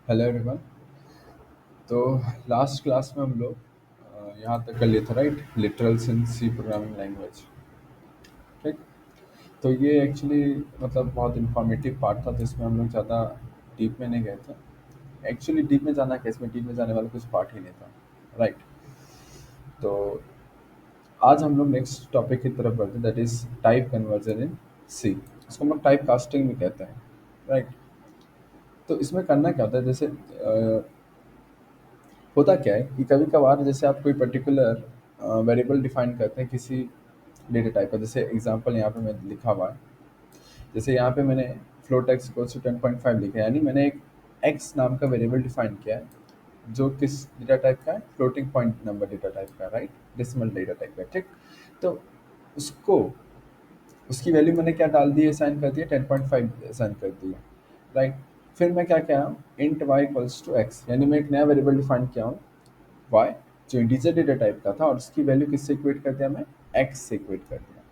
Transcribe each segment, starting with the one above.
Hello everyone. तो last class में हम लोग यहाँ तक कर लिए थे, राइट? लिटरल्स इन सी प्रोग्रामिंग लैंग्वेज। ठीक। तो ये एक्चुअली मतलब बहुत इंफॉर्मेटिव पार्ट था, तो इसमें हम लोग ज़्यादा डीप में नहीं गए थे। एक्चुअली डीप में जाना क्या, इसमें डीप में जाने वाला कुछ पार्ट ही नहीं था, राइट? तो आज हम लोग नेक्स्ट टॉपिक की तरफ बढ़ते हैं, that is type conversion in C. इसको हम लोग टाइप कास्टिंग भी कहते हैं, राइट? तो इसमें करना क्या होता है, जैसे होता क्या है कि कभी कभार जैसे आप कोई पर्टिकुलर वेरिएबल डिफाइन करते हैं किसी डेटा टाइप का। जैसे एग्जांपल यहाँ पे मैं लिखा हुआ है, जैसे यहाँ पे मैंने फ्लोट एक्स इक्वल्स टू 10.5 लिखा है, यानी मैंने एक एक्स नाम का वेरिएबल डिफाइन किया है जो किस डेटा टाइप का है, floating point number data type का, राइट? डेसिमल डेटा टाइप का, ठीक। तो उसको उसकी वैल्यू मैंने क्या डाल दी है, साइन कर दिया 10.5 साइन कर दिया, राइट? फिर मैं क्या किया हूँ, int Y equals to x, यानी मैं एक नया वेरिएबल डिफाइन किया हूँ वाई, जो इंटीजर डेटा टाइप का था, और उसकी वैल्यू किससे इक्वेट कर दिया, मैं एक्स से इक्वेट कर दिया,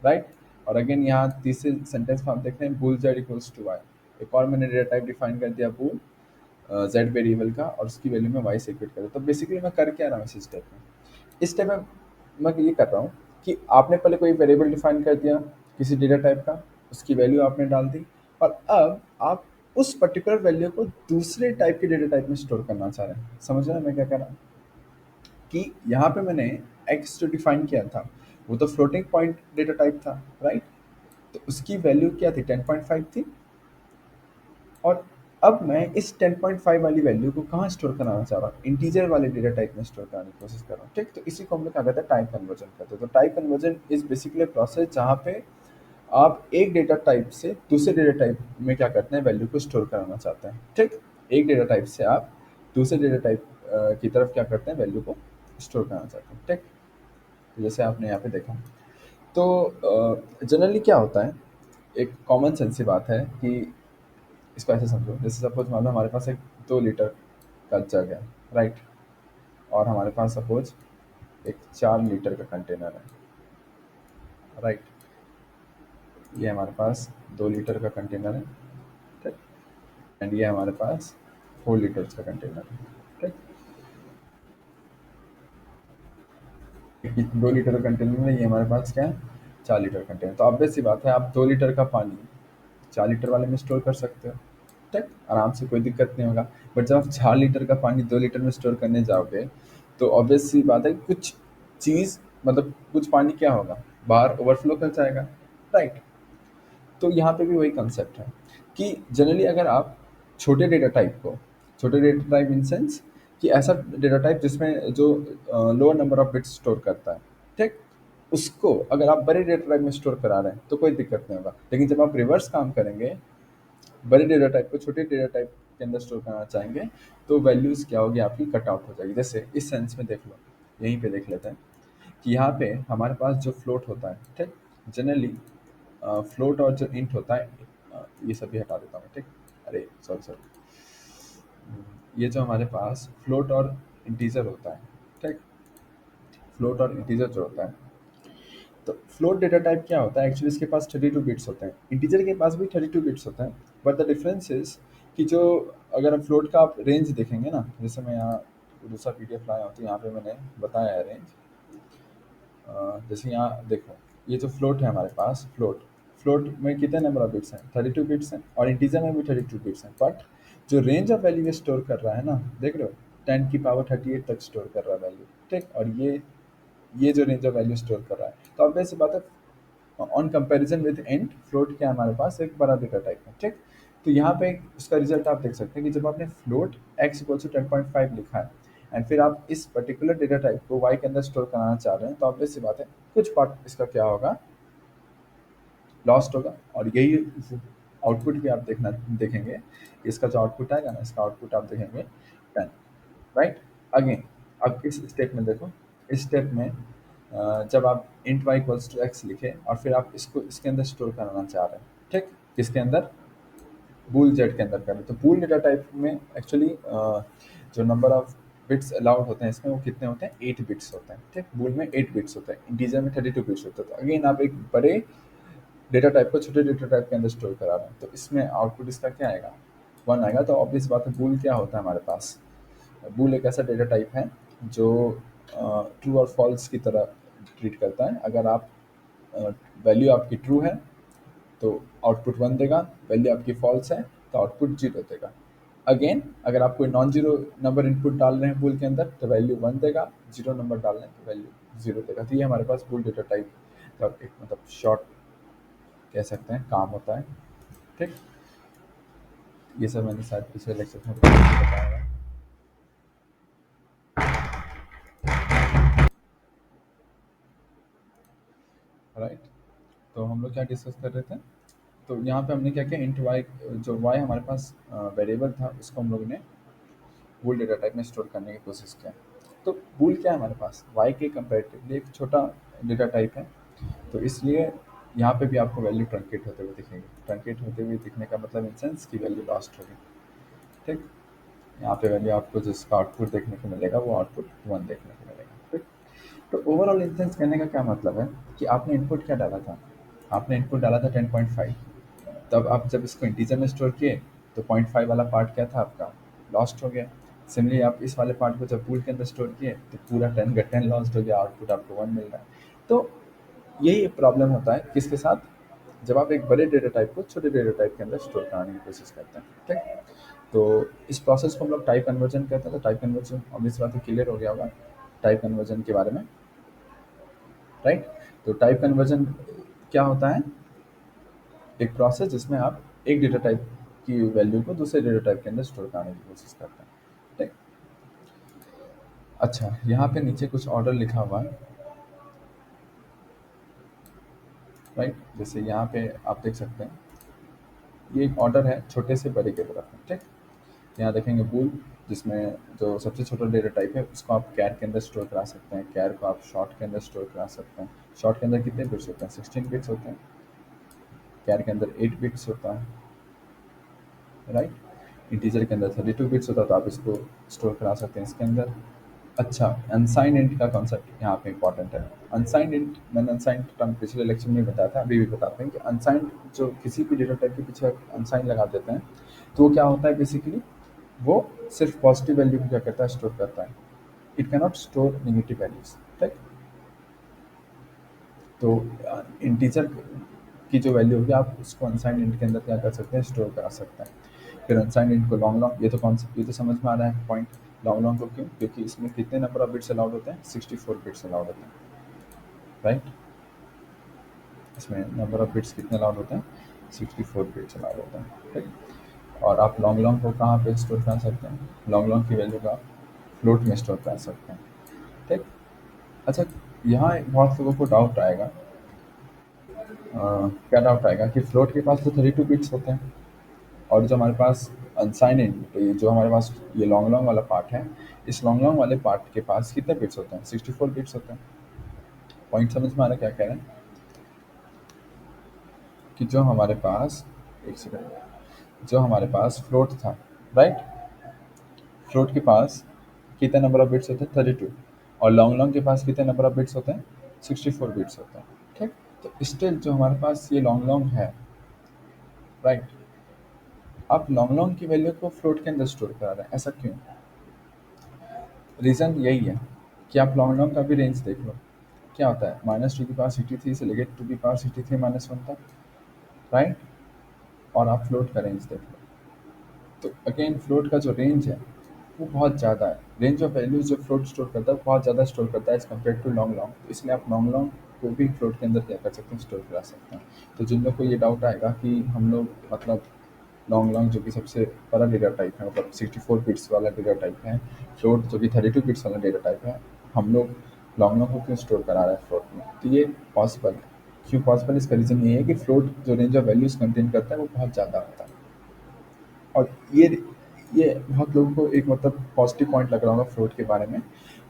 राइट? और अगेन यहाँ तीसरे सेंटेंस में आप देख रहे हैं bool z equals to y. एक और मैंने डेटा टाइप डिफाइन कर दिया बुल जेड वेरिएबल का, और उसकी वैल्यू में वाई से इक्वेट कर दिया। तो बेसिकली मैं कर क्या रहा हूँ इस स्टेप में, इस स्टेप में मैं ये कर रहा हूँ कि आपने पहले कोई वेरिएबल डिफाइन कर दिया किसी डेटा टाइप का, उसकी वैल्यू आपने डाल दी, और अब आप उस पर्टिकुलर वैल्यू को दूसरे टाइप के डेटा टाइप में स्टोर करना चाह रहे हैं। समझ रहे हैं मैं क्या कर रहा हूँ? कि यहाँ पे मैंने एक्स जो डिफाइन किया था वो तो फ्लोटिंग पॉइंट डेटा टाइप था, राइट? तो उसकी वैल्यू क्या थी, 10.5 थी। और अब मैं इस 10.5 वाली वैल्यू को कहाँ स्टोर कराना चाह रहा हूँ, इंटीजर वाले डेटा टाइप में स्टोर कराने की कोशिश कर रहा हूँ, ठीक। तो इसी को हम लोग क्या कहते हैं, टाइप कन्वर्जन कहते हैं। तो type conversion is basically process जहाँ पे आप एक डेटा टाइप से दूसरे डेटा टाइप में क्या करते हैं, वैल्यू को स्टोर कराना चाहते हैं, ठीक। एक डेटा टाइप से आप दूसरे डेटा टाइप की तरफ क्या करते हैं, वैल्यू को स्टोर कराना चाहते हैं, ठीक। तो जैसे आपने यहाँ पे देखा, तो जनरली क्या होता है, एक कॉमन सेंस सी बात है कि इसको ऐसे समझो, जैसे सपोज मान लो हमारे पास एक 2 लीटर का जग है, राइट? और हमारे पास सपोज एक 4 लीटर का कंटेनर है, राइट? ये हमारे पास 2 लीटर का कंटेनर है, ठीक। एंड ये हमारे पास 4 लीटर्स का कंटेनर है, ठीक। 2 लीटर का कंटेनर में ये हमारे पास क्या है, 4 लीटर कंटेनर। तो ऑब्वियस सी बात है, आप 2 लीटर का पानी 4 लीटर वाले में स्टोर कर सकते हो, ठीक, आराम से, कोई दिक्कत नहीं होगा। बट जब आप 4 लीटर का पानी 2 लीटर में स्टोर करने जाओगे, तो ऑब्वियस सी बात है कि कुछ चीज़, मतलब कुछ पानी क्या होगा, बाहर ओवरफ्लो कर जाएगा, राइट? तो यहाँ पे भी वही कंसेप्ट है कि जनरली अगर आप छोटे डेटा टाइप को, छोटे डेटा टाइप इन सेंस कि ऐसा डेटा टाइप जिसमें जो lower number of bits store करता है, ठीक, उसको अगर आप बड़े डेटा टाइप में स्टोर करा रहे हैं तो कोई दिक्कत नहीं होगा। लेकिन जब आप रिवर्स काम करेंगे, बड़े डेटा टाइप को छोटे डेटा टाइप के अंदर स्टोर करना चाहेंगे, तो वैल्यूज़ क्या होगी, आपकी कट आउट हो जाएगी। जैसे इस सेंस में देख लो, यहीं पे देख लेते हैं कि यहाँ पे हमारे पास जो फ्लोट होता है, ठीक, जनरली फ्लोट और जो इंट होता है, ये सब भी हटा देता हूँ, ठीक। अरे सॉरी सॉरी, ये जो हमारे पास फ्लोट और इंटीजर होता है, ठीक, फ्लोट और इंटीजर जो होता है, तो फ्लोट डेटा टाइप क्या होता है, एक्चुअली इसके पास 32 बिट्स होते हैं, इंटीजर के पास भी 32 बिट्स होते हैं। बट द डिफरेंस इज कि जो, अगर हम फ्लोट का आप रेंज देखेंगे ना, जैसे मैं यहाँ दूसरा पीडीएफ लाया हूँ तो यहाँ पे मैंने बताया है रेंज। जैसे यहाँ देखो, ये जो फ्लोट है हमारे पास, फ्लोट फ्लोट में कितने नंबर ऑफ बिट्स हैं, 32 बिट्स हैं, और इंटीजर में भी 32 बिट्स हैं। बट जो रेंज ऑफ वैल्यू ये स्टोर कर रहा है ना, देख रहे हो, 10 की पावर 38 तक स्टोर कर रहा है वैल्यू, ठीक। और ये जो रेंज ऑफ वैल्यू स्टोर कर रहा है, तो ऑब्वियस सी बात है, on comparison with and float क्या है, हमारे पास एक बड़ा डेटा टाइप है, ठीक। तो यहाँ पे उसका रिजल्ट आप देख सकते हैं कि जब आपने फ्लोट एक्स इक्वल टू 10.5 लिखा है, एंड फिर आप इस पर्टिकुलर डेटा टाइप को वाई के अंदर स्टोर कराना चाह रहे हैं, तो ऑब्वियस सी बात है कुछ पार्ट इसका क्या होगा, लॉस्ट होगा। और यही आउटपुट भी आप देखेंगे, इसका जो आउटपुट आएगा ना, इसका आउटपुट आप देखेंगे 10, राइट? अगेन अब इस स्टेप में देखो, इस स्टेप में जब आप int Y equals to x लिखे और फिर आप इसको इसके अंदर स्टोर कराना चाह रहे हैं, ठीक, किसके अंदर, बूल जेड के अंदर करें, तो बूल डेटा टाइप में एक्चुअली जो नंबर ऑफ बिट्स अलाउड होते हैं इसमें, वो कितने होते हैं, 8 बिट्स होते हैं, ठीक। बूल में 8 बिट्स होते हैं, इंटीजर में 32 बिट्स होते हैं। तो अगेन आप एक बड़े डेटा टाइप को छोटे डेटा टाइप के अंदर स्टोर करा रहे हैं, तो इसमें आउटपुट इसका क्या आएगा, वन आएगा। तो ऑब्वियस बात है, बूल क्या होता है हमारे पास? बूल एक ऐसा डेटा टाइप है जो ट्रू और फॉल्स की तरह ट्रीट करता है। अगर आप वैल्यू आपकी ट्रू है तो आउटपुट वन देगा, वैल्यू आपकी फॉल्स है तो आउटपुट जीरो देगा। अगेन, अगर आप कोई नॉन जीरो नंबर इनपुट डाल रहे हैं बूल के अंदर तो वैल्यू वन देगा, जीरो नंबर डाल रहे हैं तो वैल्यू जीरो देगा। तो ये हमारे पास बूल डेटा टाइप का एक मतलब शॉर्ट कह सकते हैं काम होता है। ठीक, ये सब मैंने शायद पिछले लेक्चर में बताया है। राइट, तो हम लोग क्या डिस्कस कर रहे थे? तो यहाँ पे हमने क्या किया, इंट वाई, जो वाई हमारे पास वेरिएबल था उसको हम लोग ने बूल डेटा टाइप में स्टोर करने की कोशिश किया। तो बूल क्या है हमारे पास? वाई के कंपेरेटिवली एक छोटा डेटा टाइप है, तो इसलिए यहाँ पे भी आपको वैल्यू ट्रंकेट होते हुए दिखेगी। ट्रंकेट होते हुए दिखने का मतलब इन सेंस की वैल्यू लॉस्ट होगी। ठीक, यहाँ पे वैल्यू आपको जिसका आउटपुट देखने को मिलेगा वो आउटपुट वन देखने को मिलेगा। ठीक, तो ओवरऑल इंस्टेंस कहने का क्या मतलब है कि आपने इनपुट क्या डाला था? आपने इनपुट डाला था 10.5। तब आप जब इसको इंटीजर में स्टोर किए तो 0.5 वाला पार्ट क्या था आपका? लॉस्ट हो गया। सिमिलरली आप इस वाले पार्ट को जब बूल के अंदर स्टोर किए तो पूरा 10 का 10 लॉस्ट हो गया, आउटपुट आपको वन मिल रहा है। तो यही प्रॉब्लम होता है किसके साथ? जब आप एक बड़े डेटा टाइप को छोटे डेटा टाइप के अंदर स्टोर कराने की कोशिश करते हैं। ठीक, तो इस प्रोसेस को हम लोग टाइप कन्वर्जन कहते हैं। तो टाइप कन्वर्जन ऑब्वियस बात है क्लियर हो गया होगा टाइप कन्वर्जन के बारे में। राइट, तो टाइप कन्वर्जन क्या होता है? एक प्रोसेस जिसमें आप एक डेटा टाइप की वैल्यू को दूसरे डेटा टाइप के अंदर स्टोर करने की कोशिश करते हैं। ठीक, अच्छा, यहाँ पे नीचे कुछ ऑर्डर लिखा हुआ है। राइट, जैसे यहाँ पे आप देख सकते हैं ये एक ऑर्डर है छोटे से बड़े की तरफ है। ठीक, यहाँ देखेंगे बूल, जिसमें जो सबसे छोटा डेटा टाइप है उसको आप कैर के अंदर स्टोर करा सकते हैं, कैर को आप शॉर्ट के अंदर स्टोर करा सकते हैं। शॉर्ट के अंदर कितने बिट्स होते हैं? 16 बिट्स होते हैं। कैर के अंदर 8 बिट्स होता है। राइट, इंटीजर के अंदर 32 बिट्स होता है, तो आप इसको स्टोर करा सकते हैं इसके अंदर। अच्छा, अनसाइंड इंट का कॉन्सेप्ट यहाँ पे इंपॉर्टेंट है। अनसाइंड इंट, मैंने अनसाइंड टर्म पिछले लेक्चर में बताया था, अभी भी बताते हैं कि अनसाइंड जो किसी भी डेटा टाइप के पीछे अनसाइंड लगा देते हैं तो वो क्या होता है बेसिकली? वो सिर्फ पॉजिटिव वैल्यू को क्या करता है? स्टोर करता है। It cannot store negative values. ठीक, तो इंटीजर की जो वैल्यू होगी आप उसको अनसाइंड इंट के अंदर क्या कर सकते हैं? स्टोर करा सकते हैं। फिर अनसाइंड इंट को लॉन्ग लॉन्ग, ये तो कॉन्सेप्ट, ये तो समझ में आ रहा है पॉइंट। लॉन्ग लॉन्ग को क्यों? क्योंकि इसमें कितने नंबर ऑफ बिट्स अलाउड होते हैं? 64 बिट्स अलाउड होते हैं। राइट, इसमें नंबर ऑफ बिट्स कितने अलाउड होते हैं? 64 बिट्स अलाउड होते हैं। ठीक, और आप लॉन्ग लॉन्ग को कहाँ पे स्टोर कर सकते हैं? लॉन्ग लॉन्ग की वैल्यू का फ्लोट में स्टोर कर सकते हैं। ठीक, अच्छा, यहाँ बहुत लोगों को डाउट आएगा, क्या डाउट आएगा कि फ्लोट के पास तो 32 बिट्स होते हैं और जो हमारे पास अनसाइन इंट, जो हमारे पास ये लॉन्ग लॉन्ग वाला पार्ट है, इस लॉन्ग लॉन्ग वाले पार्ट के पास कितने बिट्स होते हैं? 64 बिट्स होते हैं। पॉइंट समझ में आ रहा है क्या कह रहे हैं? कि जो हमारे पास, एक सेकंड, जो हमारे पास फ्लोट था, राइट, फ्लोट के पास कितने नंबर ऑफ बिट्स होते हैं? 32। और लॉन्ग लॉन्ग के पास कितने नंबर ऑफ बिट्स होते हैं? 64 बिट्स होते हैं। ठीक, तो स्टिल जो हमारे पास ये लॉन्ग लॉन्ग है, राइट, आप लॉन्ग लॉन्ग की वैल्यू को फ्लोट के अंदर स्टोर करा रहे हैं, ऐसा क्यों? रीज़न यही है कि आप लॉन्ग लॉन्ग का भी रेंज देख लो। क्या होता है? -2 की पावर 63 से लेकर 2 की पावर 63 - 1 तक। राइट, और आप फ्लोट का रेंज देख लो तो अगेन फ्लोट का जो रेंज है वो बहुत ज़्यादा है। रेंज ऑफ वैल्यूज जो फ्लोट स्टोर करता है वो बहुत ज़्यादा स्टोर करता है as compare to long long. तो इसलिए आप लॉन्ग लॉन्ग को भी फ्लोट के अंदर क्या कर सकते हैं? स्टोर करा सकते हैं। तो जिन लोग को ये डाउट आएगा कि हम लोग मतलब लॉन्ग लॉन्ग जो कि सबसे बड़ा डेटा टाइप है, मतलब 64 बिट्स वाला डेटा टाइप है, फ्लोट जो कि 32 बिट्स वाला डेटा टाइप है, हम लोग लॉन्ग लॉन्ग को क्यों स्टोर करा रहे हैं फ्लोट में? तो ये पॉसिबल है। क्यों पॉसिबल? इसका रीज़न ये है कि फ्लोट जो रेंज ऑफ वैल्यूज़ कंटेन करता है वो बहुत ज़्यादा होता है। और ये बहुत लोगों को एक मतलब पॉजिटिव पॉइंट लग रहा होगा फ्लोट के बारे में,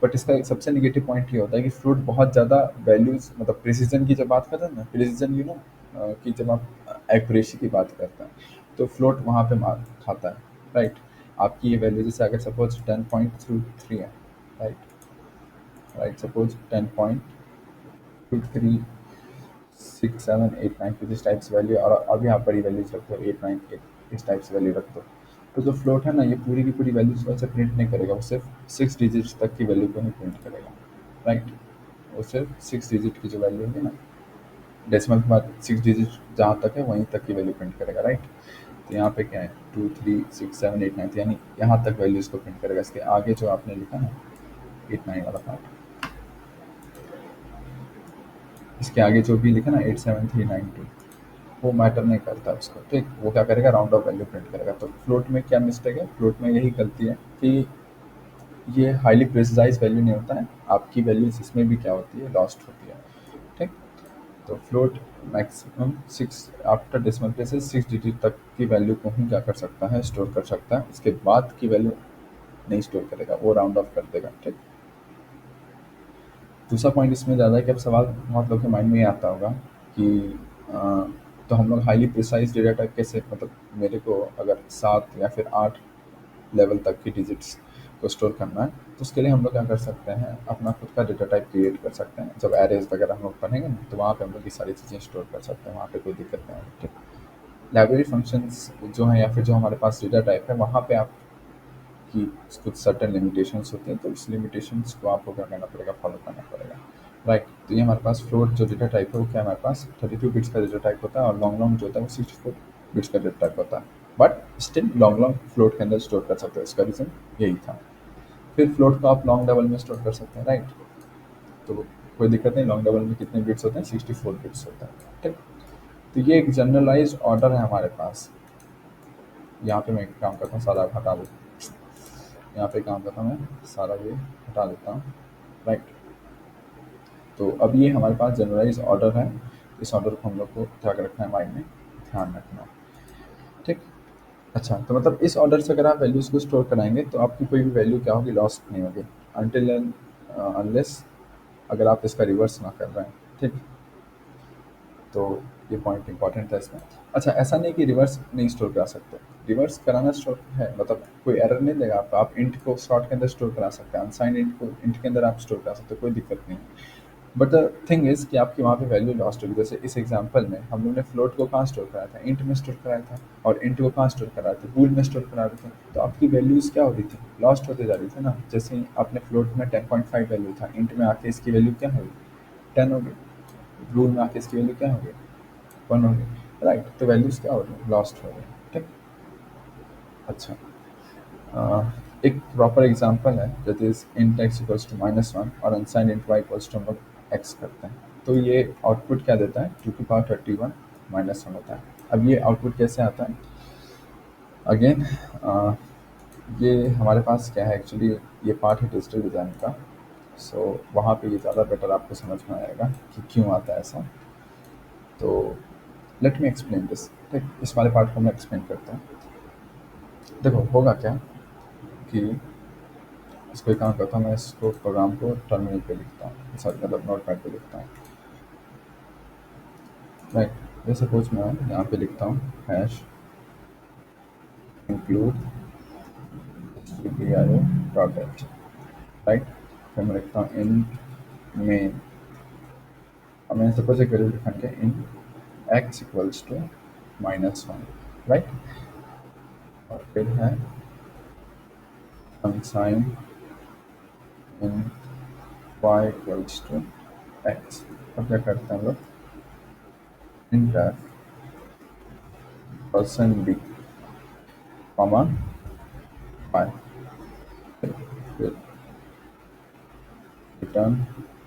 बट इसका एक सबसे नेगेटिव पॉइंट ये होता है कि फ्लोट बहुत ज़्यादा वैल्यूज, मतलब प्रिसीजन की जब बात करते हैं ना, प्रिसीजन कि जब आप एक्यूरेसी की बात करते हैं तो फ्लोट वहाँ पे मार खाता है। राइट, आपकी ये वैल्यू जैसे अगर सपोज 10.23 है, राइट, राइट, सपोज 10.236789 कुछ इस टाइप से वैल्यू, और अभी आप बड़ी वैल्यूज रखते हो 898 इस टाइप से वैल्यू रखते हो। तो जो फ्लोट है ना, ये पूरी की पूरी वैल्यूज वैसे प्रिंट नहीं करेगा, वो सिर्फ 6 डिजिट्स तक की वैल्यू को ही प्रिंट करेगा, राइट। वो सिर्फ 6 डिजिट की जो वैल्यू होगी ना, डेसिमल के बाद 6 डिजिट जहाँ तक है वहीं तक की वैल्यू प्रिंट करेगा, राइट। तो यहाँ पे क्या है, 2 3 6 7 8 9, यानी यहाँ तक वैल्यूज को प्रिंट करेगा। इसके आगे जो आपने लिखा ना 8 9 वाला पार्ट, इसके आगे जो भी लिखा ना 8 7 3 9 2, वो मैटर नहीं करता उसको, ठीक। वो क्या करेगा, राउंड ऑफ वैल्यू प्रिंट करेगा। तो फ्लोट में क्या मिस्टेक है, फ्लोट में यही गलती है कि ये हाईली प्रेसाइज वैल्यू नहीं होता है, आपकी वैल्यूज इसमें भी क्या होती है, लॉस्ट होती है, ठीक। तो float maximum 6 after decimal places 6 digit तक की वैल्यू को ही क्या कर सकता है, स्टोर कर सकता है। उसके बाद की वैल्यू नहीं स्टोर करेगा, वो राउंड ऑफ कर देगा, ठीक। दूसरा पॉइंट इसमें ज़्यादा है कि अब सवाल बहुत लोग के माइंड में ये आता होगा कि अ, तो हम लोग हाईली प्रिसाइज डेटा टाइप कैसे, मतलब मेरे को अगर 7 या फिर 8 लेवल तक की डिजिट्स को स्टोर करना है, तो उसके लिए हम लोग क्या कर सकते हैं, अपना खुद का डेटा टाइप क्रिएट कर सकते हैं। जब एरेज वगैरह हम लोग पढ़ेंगे ना, तो वहाँ पे हम लोग ये सारी चीज़ें स्टोर कर सकते हैं, वहाँ पे कोई दिक्कत नहीं आएगी, ठीक। लाइब्रेरी फंक्शंस जो हैं या फिर जो हमारे पास डेटा टाइप है, वहाँ पे आप कि कुछ सर्टेन लिमिटेशंस होते हैं, तो इस लिमिटेशंस को आपको क्या करना पड़ेगा, फॉलो करना पड़ेगा, राइट। तो ये हमारे पास फ्लोट जो डेटा टाइप है वो क्या हमारे पास 32 बिट्स का डेटा टाइप होता है, और लॉन्ग लॉन्ग जो होता है वो 64 बिट्स का डेटा टाइप होता है। But still long long float के अंदर स्टोर कर सकते हो, इसका रीज़न यही था। फिर फ्लोट को आप लॉन्ग डबल में स्टोर कर सकते हैं, राइट। तो कोई दिक्कत नहीं, लॉन्ग डबल में कितने बिट्स होते हैं, 64 बिट्स होता है, ठीक। तो ये एक जनरलाइज ऑर्डर है हमारे पास। यहाँ पे मैं एक काम करता हूँ, सारा हटा दूँ, यहाँ पे काम करता हूँ मैं, सारा ये हटा देता हूँ, राइट। तो अब ये हमारे पास जनरलाइज ऑर्डर है, इस ऑर्डर को हम लोग को क्या रखना है, माइंड में ध्यान रखना है, ठीक। अच्छा, तो मतलब इस ऑर्डर से अगर आप वैल्यूज़ को स्टोर कराएंगे तो आपकी कोई भी वैल्यू क्या होगी, लॉस्ट नहीं होगी, अनटिल अनलेस अगर आप इसका रिवर्स ना कर रहे हैं, ठीक। तो ये पॉइंट इंपॉर्टेंट है इसमें। अच्छा, ऐसा नहीं कि रिवर्स नहीं स्टोर करा सकते, रिवर्स कराना स्टोर है, मतलब कोई एरर नहीं देगा आपको। आप इंट को शॉर्ट के अंदर स्टोर करा सकते हैं, अनसाइंड इंट को इंट के अंदर आप स्टोर करा सकते हो, कोई दिक्कत नहीं है। बट द थिंग इज़ कि आपकी वहाँ पे वैल्यू लॉस्ट होगी। जैसे इस एग्जांपल में हम लोग ने फ्लोट को कहाँ स्टोर कराया था, इंट में स्टोर कराया था, और इंट को कहाँ स्टोर करा रहे थे, बूल में स्टोर करा रहे थे। तो आपकी वैल्यूज़ क्या हो रही थी, लॉस्ट होते जा रही थी ना। जैसे ही आपने फ्लोट में 10.5 वैल्यू था, इंट में आके इसकी वैल्यू क्या होगी, 10 हो गई, बूल में आके इसकी वैल्यू क्या हो गई, 1 हो गई, राइट। तो वैल्यूज़ क्या हो रही है, लॉस्ट हो रही है, ठीक। अच्छा, एक प्रॉपर एग्जांपल है, that is int x equals to -1 और unsigned int Y equals to हम लोग एक्स करते हैं। तो ये आउटपुट क्या देता है, 2 की पावर 31 -1 होता है। अब ये आउटपुट कैसे आता है, अगेन ये हमारे पास क्या है, एक्चुअली ये पार्ट है डिजिटल डिज़ाइन का। सो वहाँ पे ये ज़्यादा बेटर आपको समझ में आएगा कि क्यों आता है ऐसा। तो लेट मी एक्सप्लेन दिस, ठीक। इस वाले पार्ट को मैं एक्सप्लेन करता हूँ। देखो होगा क्या कि इसको एक काम करता हूँ, मैं इसको प्रोग्राम को टर्मिनल पे लिखता हूँ, सॉरी मतलब नोट पैड पे लिखता हूँ, राइट। जैसे सपोज मैं यहाँ पे लिखता हूँ hash include cpio dot H, right. फिर मैं लिखता हूँ इन मेन, अब मैंने सपोज एक वैल्यू लिखा है int x equals to -1, right. और फिर है unsigned int y equals to x. अब क्या करते हैं हम लोग, int percent d comma y, फिर रिटर्न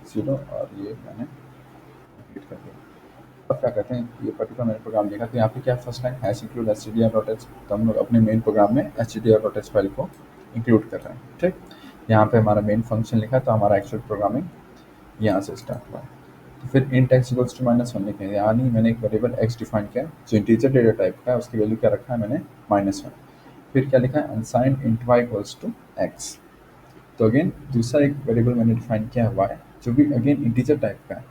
0, और ये मैंने कंप्लीट कर दिया। अब क्या कहते हैं, ये पर्टिकुलर मैंने प्रोग्राम लिखा, तो यहाँ पे क्या first line hash include H T D R dot H, तो हम लोग अपने मेन प्रोग्राम में H T D R dot H file को इंक्लूड कर रहे हैं, ठीक। यहाँ पे हमारा मेन फंक्शन लिखा, तो हमारा एक्चुअल प्रोग्रामिंग यहाँ से स्टार्ट हुआ। तो फिर इंट एक्स इक्वल्स टू -1 लिखे, यानी मैंने एक वेरिएबल एक्स डिफाइन किया जो इंटीजर डेटा टाइप का है, उसकी वैल्यू क्या रखा है मैंने, -1। फिर क्या लिखा है, unsigned int Y equals to x. तो अगेन दूसरा एक वेरिएबल मैंने डिफाइन किया है वाई, जो भी अगेन इंटीजर टाइप का है,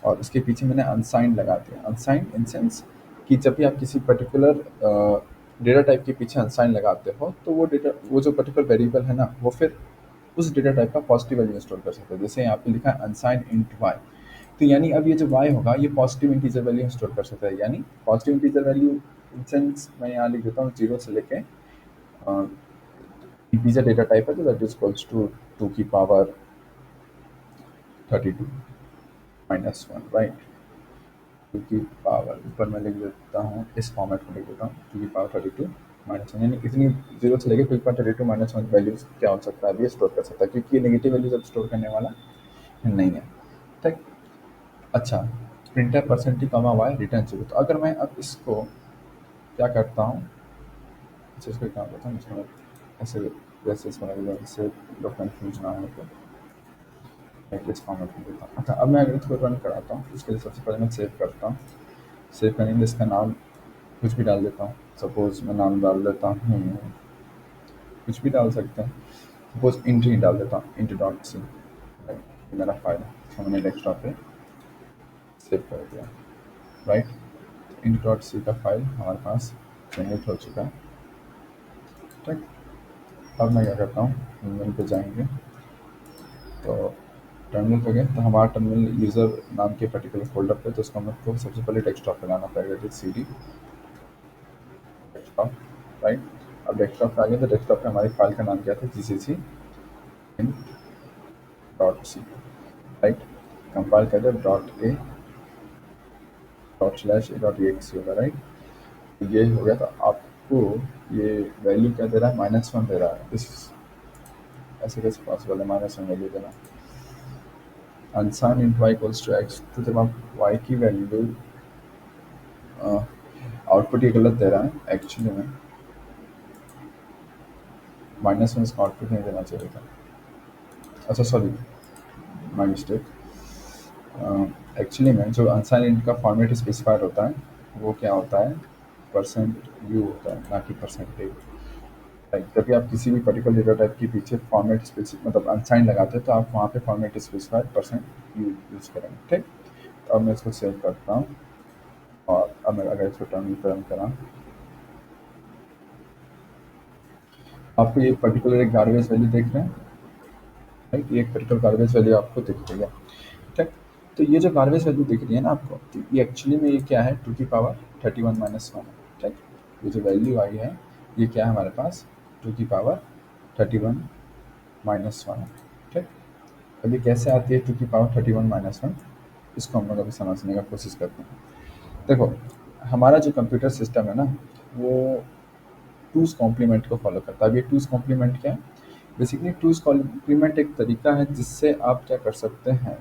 और उसके पीछे मैंने अनसाइंड लगा दिया। अनसाइंड इन सेंस कि जब भी आप किसी पर्टिकुलर डेटा टाइप के पीछे अनसाइंड लगाते हो, तो वो जो पर्टिकुलर वेरिएबल है ना, वो फिर उस डेटा टाइप का पॉजिटिव वैल्यू स्टोर कर सकते हैं। जैसे यहाँ पे लिखा है अनसाइंड इंट वाई, तो यानी अब ये जो वाई होगा ये पॉजिटिव इंटीजर वैल्यू स्टोर कर सकता है। यानी positive integer value in sense मैं यहाँ लिख देता हूँ 0 से लेके इंटीजर डेटा टाइप है, तो दैट इज इक्वल्स टू 2 की पावर 32 माइनस वन, राइट। 2 की पावर ऊपर मैं लिख देता हूँ, इस फॉर्मेट में लिख देता हूँ, 2 की पावर 32 माइनस वन, यानी इतनी जीरो से लेकर 2 की पावर 32 माइनस वन वैल्यूज क्या हो सकता है, अभी स्टोर कर सकता है, क्योंकि ये नेगेटिव वैल्यूज अब स्टोर करने वाला नहीं है। ठीक। अच्छा, प्रिंटर परसेंट टी कमा वाई रिटर्न जीरो, तो अगर मैं अब इसको क्या करता हूँ, अच्छा इसको क्या करता हूँ, इसमें ऐसे वैसे इसमें लग जाए, इससे लोग कन्फ्यूज ना हो, तो मैं इस फॉर्मेट में देता हूँ। अच्छा, अब मैं अगर इसको रन कराता हूँ, उसके लिए सबसे पहले मैं सेव करता हूँ। सेव करने के लिए इसका नाम कुछ भी डाल देता हूँ, सपोज मैं नाम डाल देता हूँ, कुछ भी डाल सकते हैं, सपोज इंट ही डाल देता हूँ, इंट डॉट सी, मेरा फाइल है, इसको मैंने डेस्कटॉप पे सेव कर दिया, राइट। इंट डॉट सी का फाइल हमारे पास जनरेट हो चुका है। ठीक। अब मैं क्या करता हूँ, टर्मिनल पे जाएंगे, तो टर्मिनल पे गए तो हमारा टर्मिनल यूज़र नाम के पर्टिकुलर फोल्डर पे, तो उसको हमको सबसे पहले डेस्कटॉप पे लाना पड़ेगा, सी डी डेस्कटॉप, राइट। अब डेस्कटॉप पे आ गए, तो डेस्कटॉप पे हमारी फाइल का नाम क्या था, G C C in dot C, right. Compile कर दे, dot A dot slash A dot X होगा, राइट। तो ये हो गया, तो आपको ये वैल्यू क्या दे रहा है, -1 दे रहा है। इस ऐसे कैसे पॉसिबल है -1 वैल्यू देना, unsigned int y equals to x, तो जब आप y की वैल्यू आउटपुट ये गलत दे रहा है, एक्चुअली में -1 इसका आउटपुट नहीं देना चाहिए था, अच्छा सॉरी, माई मिस्टेक। एक्चुअली में जो अनसाइन इंट का फॉर्मेट स्पेसिफाइड होता है, वो क्या होता है, परसेंट यू होता है, ना कि परसेंटेज, राइट। जब भी आप किसी भी पर्टिकुलर डेटा टाइप के पीछे फॉर्मेट स्पेसिफिक मतलब अनसाइन लगाते हैं, तो आप वहाँ पे format specified percent you use करेंगे। ठीक। तो अब मैं इसको सेव करता हूँ, और अब मैं अगर इसको टर्मिनल पर रन करा, आपको ये पर्टिकुलर एक गार्बेज वैल्यू देख रहे हैं, राइट। ये एक पर्टिकुलर गार्बेज वैल्यू आपको दिख रही है। ठीक। तो ये जो गार्बेज वैल्यू दिख रही है ना आपको, तो ये एक्चुअली में ये क्या है, 2 की पावर 31 माइनस वन है। ठीक। ये जो वैल्यू आई है, ये क्या है हमारे पास, 2 की पावर 31 माइनस वन है। ठीक। अब ये कैसे आती है 2 की पावर 31 माइनस वन, इसको हम लोग अभी समझने का कोशिश करते हैं। देखो, हमारा जो कंप्यूटर सिस्टम है ना, वो टूज कॉम्प्लीमेंट को फॉलो करता है। अब ये टूज कॉम्प्लीमेंट क्या है, बेसिकली टूज कॉम्प्लीमेंट एक तरीका है जिससे आप क्या कर सकते हैं,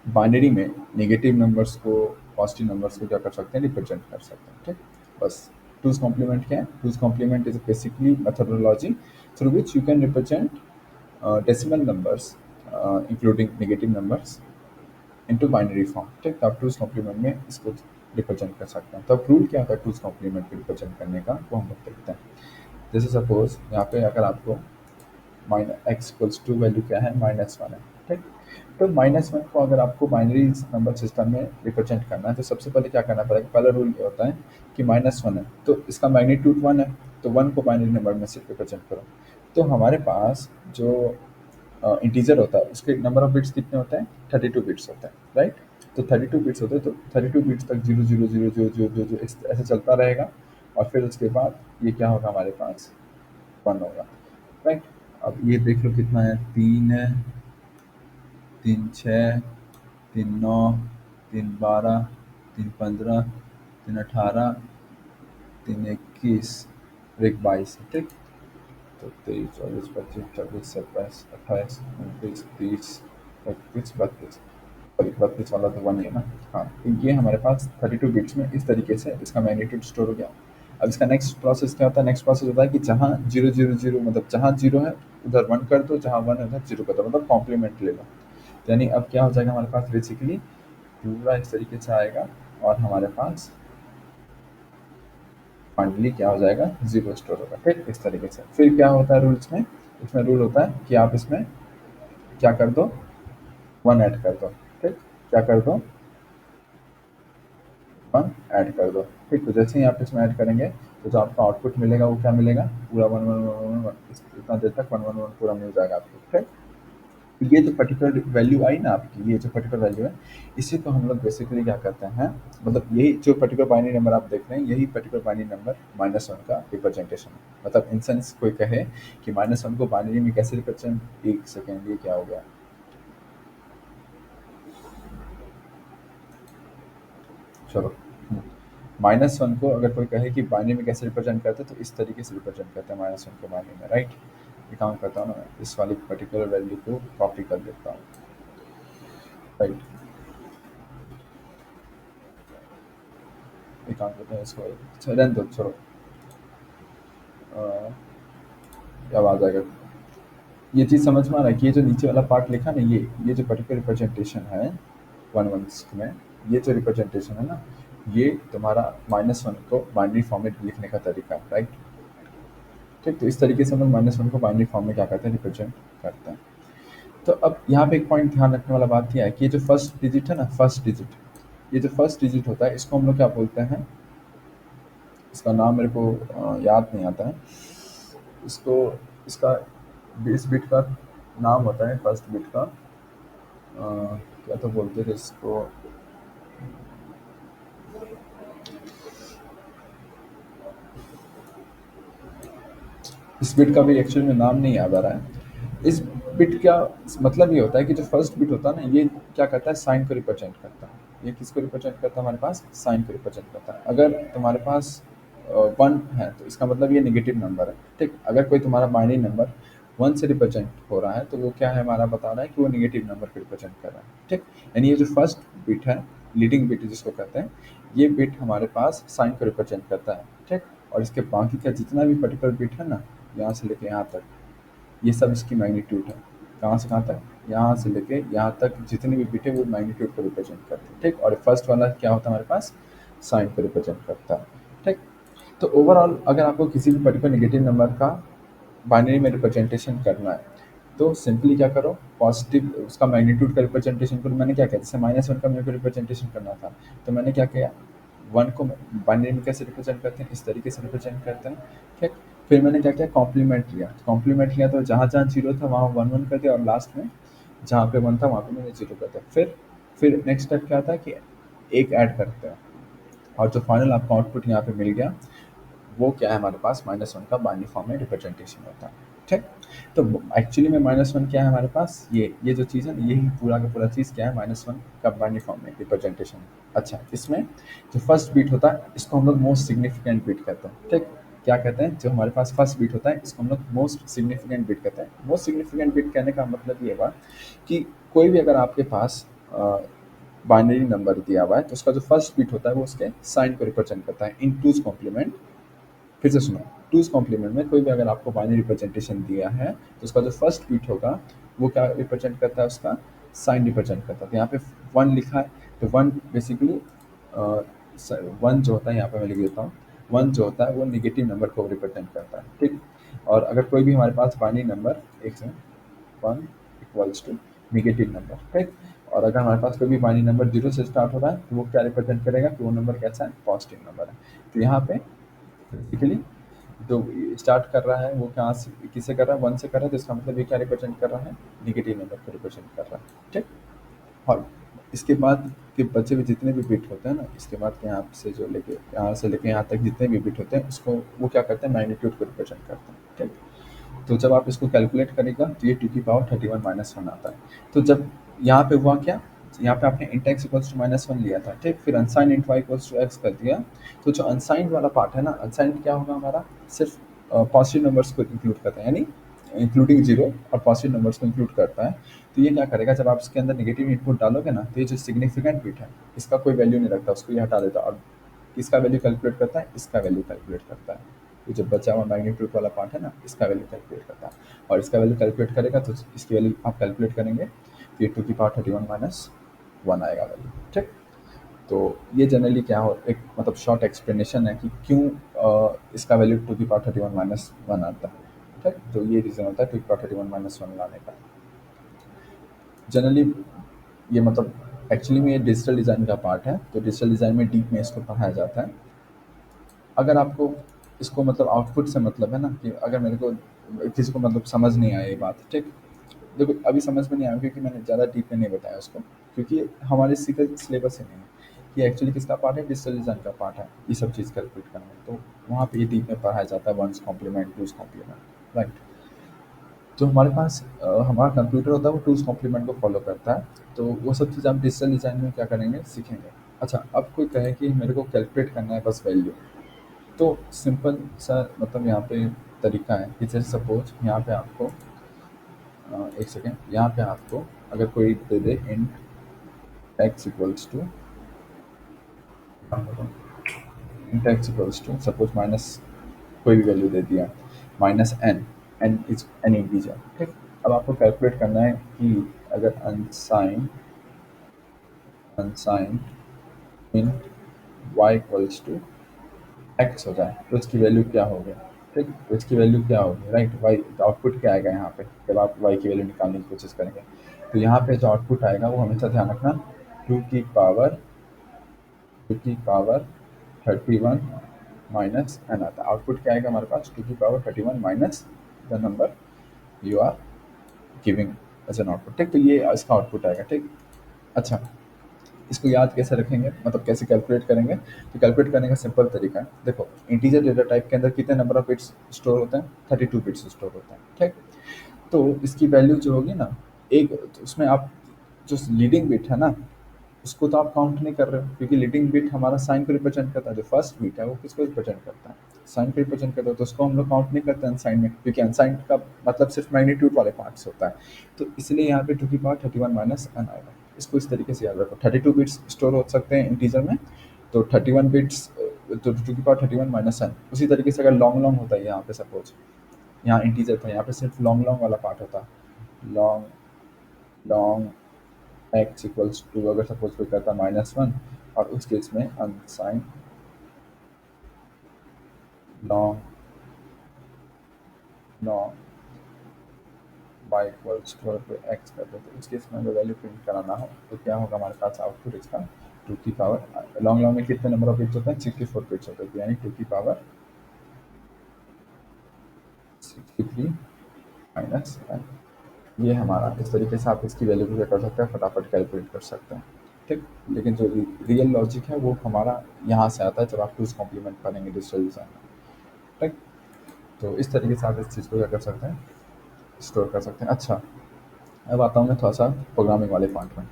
बाइनरी में नेगेटिव नंबर्स को पॉजिटिव नंबर्स को क्या कर सकते हैं, रिप्रेजेंट कर सकते हैं। ठीक। बस, टूज कॉम्प्लीमेंट क्या है, two's complement is basically methodology through which you can represent decimal numbers including negative numbers into binary form. ठीक। तो आप टूज कॉम्प्लीमेंट में इसको रिप्रेजेंट कर सकते हैं। तो अब रूल क्या होता है टूज कॉम्प्लीमेंट को रिप्रेजेंट करने का, वो हम लोग देखते हैं। जैसे सपोज यहाँ पे अगर आपको एक्स इक्वल्स टू वैल्यू क्या है, -1 है। ठीक। तो -1 को अगर आपको बाइनरी नंबर सिस्टम में रिप्रेजेंट करना है, तो सबसे पहले क्या करना पड़ेगा, पहला रूल ये होता है कि -1 है तो इसका मैग्नीट्यूड 1 है, तो 1 को बाइनरी नंबर में से रिप्रेजेंट करो। तो हमारे पास जो इंटीजर होता है, उसके नंबर ऑफ बिट्स कितने होते हैं, 32 बिट्स होते हैं, राइट। तो 32 बिट्स होते हैं, तो 32 बिट्स तक 0 0 0 0 0 0 ऐसे चलता रहेगा, और फिर उसके बाद ये क्या होगा, हमारे पास 1 होगा, राइट। अब ये देख लो कितना है, 3 है, 3 6, 3 9, 3 12, 3 15, 3 18, 3 21, और एक 22 है। ठीक। तो 23 24 25 26 27 28 29 30 31 32 सॉरी 32 वाला तो 1 ही है ना। हाँ, तो ये हमारे पास 32 बिट्स में इस तरीके से इसका मैग्नीट्यूड स्टोर हो गया। अब इसका नेक्स्ट प्रोसेस क्या होता है, नेक्स्ट प्रोसेस होता है कि जहाँ 0 0 0 मतलब जहाँ 0 है उधर 1 कर दो, जहाँ 1 है उधर 0 कर दो, मतलब कॉम्प्लीमेंट ले लो। यानी अब क्या हो जाएगा हमारे पास, बेसिकली पूरा इस तरीके से आएगा, और हमारे पास फाइनली क्या हो जाएगा, 0 स्टोर होगा। ठीक। इस तरीके से फिर क्या होता है रूल्स में, इसमें रूल होता है कि आप इसमें क्या कर दो, 1 ऐड कर दो। ठीक। क्या कर दो, 1 ऐड कर दो। ठीक। तो जैसे ही आप इसमें ऐड करेंगे, तो जो आपका आउटपुट मिलेगा वो क्या मिलेगा, पूरा 1 1 1 1 1 इतना देर तक 1 1 1 पूरा मिल जाएगा आपको। ठीक। ये जो पर्टिकुलर वैल्यू आई ना आपकी, ये जो पर्टिकुलर वैल्यू है, इसी को हम लोग बेसिकली क्या करते हैं, मतलब यही जो पर्टिकुलर बाइनरी नंबर आप देख रहे हैं, यही पर्टिकुलर बाइनरी नंबर -1 का रिप्रेजेंटेशन है। मतलब इन सेंस कोई कहे कि -1 को बाइनरी में कैसे रिप्रेजेंट, एक सेकेंड, ये क्या हो गया, चलो। -1 को अगर कोई कहे कि बाइनरी में कैसे रिप्रेजेंट करते हैं, तो इस तरीके से रिप्रेजेंट करते हैं -1 को बाइनरी में, राइट। ये काम करता हूँ ना मैं, इस वाली पर्टिकुलर वैल्यू को कॉपी कर देता हूँ, राइट। ये काम करते हैं इसको, रहने दो, छोड़ो। अ, अब आ जाएगा। ये चीज़ समझ में आ रहा है कि ये जो नीचे वाला पार्ट लिखा ना, ये जो पर्टिकुलर रिप्रेजेंटेशन है 1 1 में, ये जो रिप्रेजेंटेशन है ना, ये तुम्हारा -1 को बाइनरी फॉर्म में लिखने का तरीका है, राइट। ठीक, तो इस तरीके से हम लोग -1 को बाइनरी फॉर्म में क्या करते हैं, रिप्रेजेंट करते हैं। तो अब यहाँ पे एक पॉइंट ध्यान रखने वाला बात यह है कि ये जो फर्स्ट डिजिट है ना, फर्स्ट डिजिट, ये जो फर्स्ट डिजिट होता है, इसको हम लोग क्या बोलते हैं, इसका नाम मेरे को याद नहीं आता है। इसको, इसका, इस बिट का नाम होता है, फर्स्ट बिट का क्या तो बोलते थे इसको, इस बिट का भी एक्चुअली में नाम नहीं याद आ रहा है। इस बिट का मतलब ये होता है कि जो फर्स्ट बिट होता है ना, ये क्या करता है, साइन को रिप्रेजेंट करता है। ये किसको रिप्रेजेंट करता है, हमारे पास साइन को रिप्रेजेंट करता है। अगर तुम्हारे पास 1 है तो इसका मतलब ये नेगेटिव नंबर है, ठीक। अगर कोई तुम्हारा बाइनरी नंबर 1 से रिप्रेजेंट हो रहा है, तो वो क्या है, हमारा बता रहा है कि वो नेगेटिव नंबर को रिप्रेजेंट कर रहा है, ठीक। यानी ये जो फर्स्ट बिट है, लीडिंग बिट जिसको कहते हैं, ये बिट हमारे पास साइन को रिप्रेजेंट करता है, ठीक। और इसके बाकी का जितना भी पर्टिकुलर बिट है ना, यहाँ से लेके यहाँ तक, ये सब इसकी मैग्नीट्यूड है। कहाँ से कहाँ तक, यहाँ से लेके यहाँ तक जितने भी बिट है वो मैग्नीट्यूड को रिप्रेजेंट करते हैं, ठीक। और फर्स्ट वाला क्या होता है हमारे पास, साइन को रिप्रेजेंट करता है, ठीक। तो ओवरऑल अगर आपको किसी भी पर्टिकुलर नेगेटिव नंबर का बाइनरी में रिप्रेजेंटेशन करना है, तो सिंपली क्या करो, पॉजिटिव उसका मैग्नीट्यूड का रिप्रेजेंटेशन करो। मैंने क्या किया, जैसे -1 का मेरे को रिप्रेजेंटेशन करना था, तो मैंने क्या किया, 1 को बाइनरी में कैसे रिप्रेजेंट करते हैं, इस तरीके से रिप्रेजेंट करते हैं, ठीक। फिर मैंने क्या किया, कॉम्प्लीमेंट लिया, कॉम्प्लीमेंट लिया तो जहाँ जहाँ जीरो था वहाँ 1 1 कर दिया, और लास्ट में जहाँ पे 1 था वहाँ पे मैंने जीरो कर दिया। फिर नेक्स्ट स्टेप क्या था कि एक ऐड करते हैं, और जो फाइनल आपको आउटपुट यहाँ पे मिल गया, वो क्या है, हमारे पास -1 का बाइनरी फॉर्म में रिप्रेजेंटेशन होता है, ठीक। तो एक्चुअली में -1 क्या है हमारे पास, ये जो चीज़ है ना, यही पूरा का पूरा चीज़ क्या है, -1 का बाइनरी फॉर्म में रिप्रेजेंटेशन। अच्छा, इसमें जो फर्स्ट बीट होता है, इसको हम लोग मोस्ट सिग्निफिकेंट बीट कहते हैं, ठीक। क्या कहते हैं, जो हमारे पास फर्स्ट बीट होता है, इसको हम लोग मोस्ट सिग्निफिकेंट बीट कहते हैं। मोस्ट सिग्निफिकेंट बीट कहने का मतलब ये हुआ कि कोई भी अगर आपके पास बाइनरी नंबर दिया हुआ है, तो उसका जो फर्स्ट बीट होता है वो उसके साइन को रिप्रेजेंट करता है इन टूज कॉम्प्लीमेंट। फिर से सुनो, टूज कॉम्प्लीमेंट में कोई भी अगर आपको बाइनरी रिप्रेजेंटेशन दिया है, तो उसका जो फर्स्ट बिट होगा वो क्या रिप्रेजेंट करता है, उसका साइन रिप्रेजेंट करता है। तो यहाँ पे 1 लिखा है, तो 1 बेसिकली 1 जो होता है, यहाँ पे मैं लिख देता हूँ, 1 जो होता है वो नेगेटिव नंबर को रिप्रेजेंट करता है, ठीक। और अगर कोई भी हमारे पास बाइनरी नंबर, एक से 1 इक्वल्स टू नेगेटिव नंबर, ठीक। और अगर हमारे पास कोई भी बाइनरी नंबर 0 से स्टार्ट हो रहा है, तो वो क्या रिप्रेजेंट करेगा कि वो नंबर कैसा है, पॉजिटिव नंबर है। तो यहाँ पे बेसिकली जो स्टार्ट कर रहा है वो कहाँ से, किससे कर रहा है, 1 से कर रहा है, तो इसका मतलब ये क्या रिप्रेजेंट कर रहा है, नेगेटिव नंबर को रिप्रेजेंट कर रहा है, ठीक। और इसके बाद के बचे हुए जितने भी बिट होते हैं ना, इसके बाद के यहाँ से जो लेके यहाँ से लेके यहाँ तक जितने भी बिट होते हैं, उसको वो क्या करते हैं, मैग्नीट्यूड को रिप्रेजेंट करते हैं, ठीक। तो जब आप इसको कैलकुलेट करेगा, तो ये 2 की पावर 31 - 1 आता है। तो जब यहाँ पे हुआ क्या, यहाँ पे आपने int x इक्वल्स टू -1 लिया था, ठीक। फिर unsigned int y equals to x कर दिया। तो जो अनसाइंड वाला पार्ट है ना, अनसाइंड क्या होगा हमारा, सिर्फ पॉजिटिव नंबर्स को इंक्लूड करता है, यानी इंक्लूडिंग जीरो और पॉजिटिव नंबर्स को इंक्लूड करता है। तो ये क्या करेगा, जब आप इसके अंदर नेगेटिव इनपुट डालोगे ना, तो ये जो सिग्निफिकेंट बिट है, इसका कोई वैल्यू नहीं रखता, उसको ये हटा देता है। और किसका वैल्यू कैलकुलेट करता है, इसका वैल्यू कैलकुलेट करता है। ये जो बचा हुआ मैग्नीट्यूड वाला पार्ट है ना, इसका वैल्यू कैलकुलेट करता है। और इसका वैल्यू कैलकुलेट करेगा, तो इसकी वैल्यू आप कैलकुलेट करेंगे, तो ये 2 की पावर 31 - 1 आएगा वैल्यू, ठीक। तो ये जनरली क्या हो, एक मतलब शॉर्ट एक्सप्लेनेशन है कि क्यों इसका वैल्यू 2 की पावर 31 - 1 आता है, ठीक। तो ये रीज़न होता है 2 की पावर 31 - 1 लाने का। जनरली ये मतलब एक्चुअली में ये डिजिटल डिज़ाइन का पार्ट है, तो डिजिटल डिज़ाइन में डीप में इसको पढ़ाया जाता है। अगर आपको इसको मतलब आउटपुट से मतलब है ना, कि अगर मेरे को किसी को मतलब समझ नहीं आए ये बात, ठीक। देखो अभी समझ में नहीं आया क्योंकि मैंने ज़्यादा डीप में नहीं बताया उसको, क्योंकि हमारे सीखा सिलेबस ही नहीं है कि एक्चुअली किसका पार्ट है, डिजिटल डिज़ाइन का पार्ट है ये सब चीज़ कैलकुलेट करना है। तो वहाँ पे ये डीप में पढ़ाया जाता है, one's complement, two's complement, right. तो हमारे पास हमारा कंप्यूटर होता है वो टूज़ कॉम्प्लीमेंट को फॉलो करता है। तो वो सब चीज़ हम डिजिटल डिज़ाइन में क्या करेंगे, सीखेंगे। अच्छा, अब कोई कहे कि मेरे को कैलकुलेट करना है बस वैल्यू, तो सिंपल सा मतलब यहाँ पे तरीका है कि जैसे सपोज यहाँ पे आपको एक सेकेंड, यहाँ पे आपको अगर कोई दे दे int x equals to, int x equals to suppose minus कोई भी वैल्यू दे दिया, minus N, N is an integer, ठीक। अब आपको कैलकुलेट करना है कि अगर unsigned unsigned int Y equals to X हो जाए तो इसकी वैल्यू क्या होगी, ठीक। तो इसकी वैल्यू क्या होगी, राइट, वाई, आउटपुट क्या आएगा यहाँ पे जब आप वाई की वैल्यू निकालने की कोशिश करेंगे। तो यहाँ पे जो आउटपुट आएगा वो हमेशा ध्यान रखना, टू की पावर टू की पावर 31 माइनस एन आता है। आउटपुट क्या आएगा हमारे पास, टू की power 31 minus the number you are giving as an output, ठीक। तो ये इसका आउटपुट आएगा, ठीक। अच्छा, इसको याद कैसे रखेंगे, मतलब कैसे कैलकुलेट करेंगे। तो कैलकुलेट करने का सिंपल तरीका है, देखो इंटीजर डेटा टाइप के अंदर कितने नंबर ऑफ बिट्स स्टोर होते हैं, 32 बिट्स स्टोर होते हैं, ठीक। तो इसकी वैल्यू जो होगी ना, एक तो उसमें आप जो लीडिंग बिट है ना उसको तो आप काउंट नहीं कर रहे हो, क्योंकि लीडिंग बिट हमारा साइन को रिप्रेजेंट करता है, जो फर्स्ट बिट है वो किसको रिप्रेजेंट करता है, साइन को रिप्रेजेंट करता है। तो उसको हम लोग काउंट नहीं करते अनसाइन में, क्योंकि अनसाइन का मतलब सिर्फ मैग्नीट्यूड वाले पार्ट्स होता है। तो इसलिए यहाँ पे टू की पावर 31 माइनस एन आएगा। इसको इस तरीके से याद रखो, 32 बिट्स स्टोर हो सकते हैं इंटीजर में, तो 31 बिट्स, तो टू की पावर 31 माइनस एन। उसी तरीके से अगर लॉन्ग लॉन्ग होता है यहाँ पे सपोज, यहाँ इंटीजर था, यहाँ पे सिर्फ लॉन्ग लॉन्ग वाला पार्ट होता है, long long x equals to, अगर सपोज कोई करता -1, और उस केस में unsigned long long y equals to, अगर एक्स करते तो उस केस में अगर वैल्यू प्रिंट कराना हो तो क्या होगा हमारे पास आउटपुट इसका, टू की पावर लॉन्ग लॉन्ग में कितने नंबर ऑफ बिट्स होते हैं, 64 बिट्स होते हैं, यानी टू की पावर 63 माइनस एन। ये हमारा, इस तरीके से आप इसकी वैल्यू को क्या कर सकते हैं, फटाफट कैलकुलेट कर सकते हैं, ठीक। लेकिन जो रियल लॉजिक है वो हमारा यहाँ से आता है जब आप टूज कॉम्प्लीमेंट करेंगे डिजिटल डिज़ाइन में, ठीक। तो इस तरीके से आप इस चीज़ को क्या कर सकते हैं, स्टोर कर सकते हैं। अच्छा, अब आता हूँ मैं थोड़ा सा प्रोग्रामिंग वाले पार्ट में।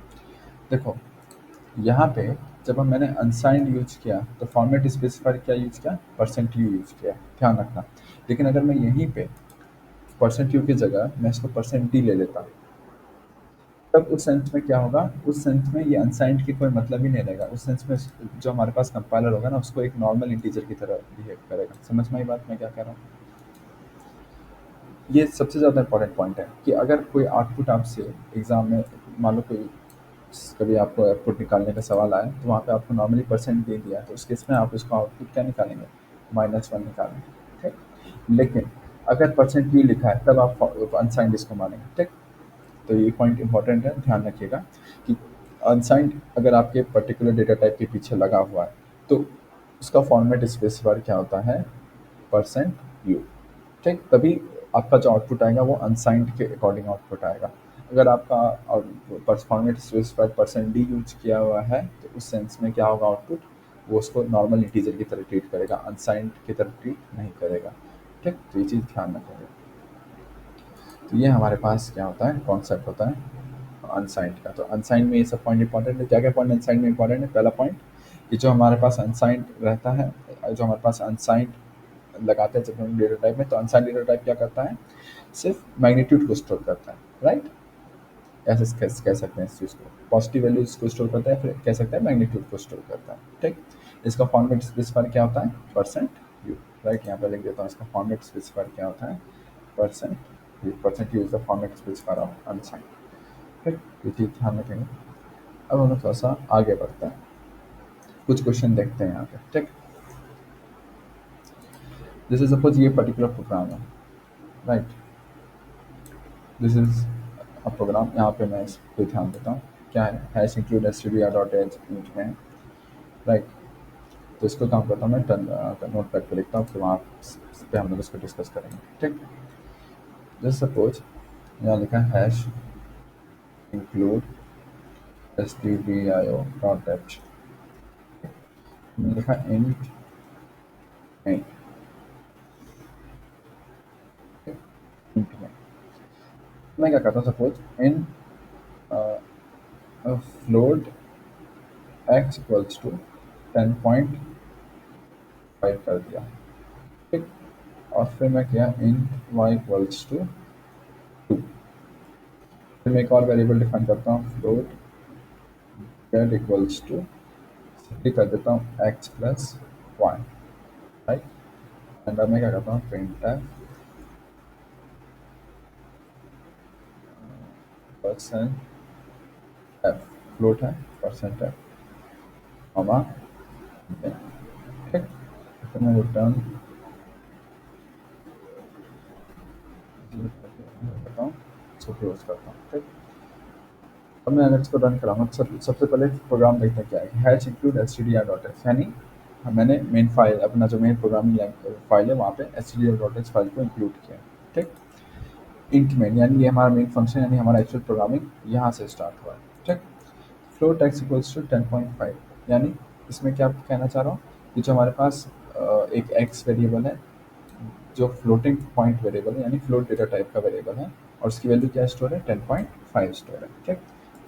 देखो यहाँ पे जब हम मैंने अनसाइंड यूज किया तो फॉर्मेट स्पेसिफायर क्या यूज किया, परसेंट यू यूज किया, ध्यान रखना। लेकिन अगर मैं यहीं पे परसेंट यू की जगह मैं इसको परसेंट डी ले लेता, तब उस सेंस में क्या होगा, उस सेंस में ये अनसाइंड की कोई मतलब ही नहीं रहेगा। उस सेंस में जो हमारे पास कंपाइलर होगा ना उसको एक नॉर्मल इंटीजर की तरह बिहेव करेगा। समझ में आई बात मैं क्या कह रहा हूँ। ये सबसे ज़्यादा इंपॉर्टेंट पॉइंट है कि अगर कोई आउटपुट आपसे एग्जाम में, मान लो कोई कभी आपको आउटपुट निकालने का सवाल आया तो वहाँ पे आपको नॉर्मली परसेंट दे दिया है, तो उस केस में आप इसको आउटपुट क्या निकालेंगे, -1 निकालेंगे, ठीक। लेकिन अगर परसेंट यू लिखा है तब आप अनसाइंड इसको मानेंगे, ठीक। तो ये पॉइंट इंपॉर्टेंट है, ध्यान रखिएगा कि अनसाइंड अगर आपके पर्टिकुलर डेटा टाइप के पीछे लगा हुआ है तो उसका फॉर्मेट स्पेसिफायर क्या होता है, परसेंट यू, ठीक। तभी आपका जो आउटपुट आएगा वो अनसाइंड के अकॉर्डिंग आउटपुट आएगा। अगर आपका format specifier percent D use किया हुआ है तो उस सेंस में क्या होगा आउटपुट, वो उसको नॉर्मल इंटीजर की तरह ट्रीट करेगा, अनसाइंड की तरह ट्रीट नहीं करेगा, ठीक। तो ये चीज़ ध्यान रखेंगे। तो ये हमारे पास क्या होता है, कॉन्सेप्ट होता है अनसाइंड का। तो अनसाइंड में ये सब पॉइंट इंपॉर्टेंट है। क्या क्या पॉइंट अनसाइंड में इंपॉर्टेंट है, पहला पॉइंट कि जो हमारे पास अनसाइंड रहता है, जो हमारे पास अनसाइंड लगाते हैं जब हम डेटा टाइप में, तो अनसाइंड डेटा टाइप क्या करता है, सिर्फ मैग्नीट्यूड को स्टोर करता है, राइट। ऐसे कह सकते हैं इस चीज़ को, पॉजिटिव वैल्यूज को स्टोर करता है, फिर कह सकते हैं मैग्नीट्यूड को स्टोर करता है, ठीक। इसका फॉर्मेट स्पेसिफायर क्या होता है, परसेंट यू, राइट। यहाँ पर लिख देता हूँ, इसका फॉर्मेट स्पेसिफायर क्या होता है, percent you. Percent you is the format specifier of unsigned, ठीक। ये चीज़ ध्यान रखेंगे। अब हम लोग थोड़ा सा आगे बढ़ते हैं, कुछ क्वेश्चन देखते हैं यहाँ पे, ठीक। जैसे सपोज ये पर्टिकुलर प्रोग्राम है, right, this is a program. यहाँ पे मैं इस पे ध्यान देता हूँ, क्या है, hash include S T D R dot H int में, राइट। तो इसको काम करता हूँ मैं टर्न नोट पैड पे लिखता हूँ, फिर वहाँ पे हम लोग इसको डिस्कस करेंगे, ठीक। जैसे सपोज यहाँ लिखा है hash include stdio dot h, लिखा इंट में, इंट में मैं क्या करता हूँ, सपोज इन फ्लोट एक्स इक्वल्स टू 10.5 कर दिया, ठीक। और फिर मैं किया इंट वाई इक्वल्स टू 2। फिर मैं एक और वेरिएबल डिफाइन करता हूँ, फ्लोट गेट इक्वल्स टू, कर देता हूँ x plus y, right. And अब मैं क्या करता हूँ, प्रिंट परसेंट एफ, फ्लोट है परसेंट एफ कॉमा, ठीक। फिर मैं रिटर्न करता हूँ, इसको क्लोज करता हूँ, ठीक। अब मैं अगर इसको रन कराऊंगा तो सबसे पहले प्रोग्राम देखते हैं क्या है, hatch include S T D R dot S, यानी मैंने मेन फाइल, अपना जो मेन प्रोग्रामिंग फाइल है वहाँ पे S T D R dot S file को इंक्लूड किया, ठीक। इंट मेन, यानी ये हमारा मेन फंक्शन, यानी हमारा एक्चुअल प्रोग्रामिंग यहाँ से स्टार्ट हुआ है, ठीक। फ्लोट एक्स इक्वल्स टू 10.5, यानी इसमें क्या कहना चाह रहा हूँ कि जो हमारे पास एक एक्स वेरिएबल है जो फ्लोटिंग पॉइंट वेरिएबल है, यानी फ्लोट डेटा टाइप का वेरिएबल है, और उसकी वैल्यू क्या स्टोर है, 10.5 स्टोर है, ठीक।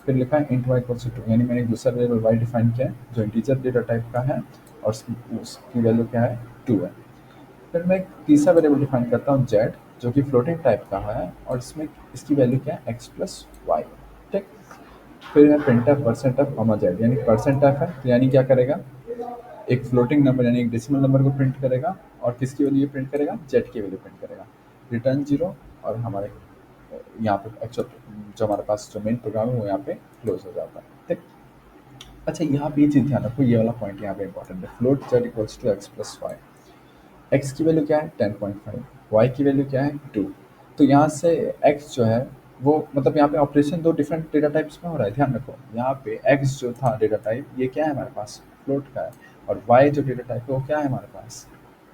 फिर लिखा है इंट वाई इक्वल्स टू 2, यानी मैंने एक दूसरा वेरिएबल वाई डिफाइन किया है जो इंटीजर डेटा टाइप का है, और उसकी वैल्यू क्या है, 2 है। फिर मैं एक तीसरा वेरिएबल डिफाइन करता हूँ जेड, जो कि फ्लोटिंग टाइप का है, और इसमें इसकी वैल्यू क्या है, एक्स प्लस वाई, ठीक। फिर है print F percent f comma Z, यानी परसेंट एफ है तो यानी क्या करेगा, एक फ्लोटिंग नंबर यानी एक डेसिमल नंबर को प्रिंट करेगा, और किसकी वैल्यू प्रिंट करेगा, जेड की वैल्यू प्रिंट करेगा, रिटर्न जीरो। और हमारे यहाँ पे एक्चुअल जो हमारे पास जो मेन प्रोग्राम है वो यहाँ पे क्लोज हो जाता है, ठीक। अच्छा, यहाँ पे ये चीज़ ध्यान रखो, ये वाला पॉइंट यहाँ पे इंपॉर्टेंट है, float z equals to x plus y. X की वैल्यू क्या है, 10.5, वाई की वैल्यू क्या है, 2। तो यहाँ से एक्स जो है वो मतलब यहाँ पे ऑपरेशन दो डिफरेंट डेटा टाइप्स में हो रहा है, ध्यान रखो। यहाँ पे एक्स जो था डेटा टाइप, ये क्या है हमारे पास, फ्लोट का है, और वाई जो डेटा टाइप है वो क्या है हमारे पास,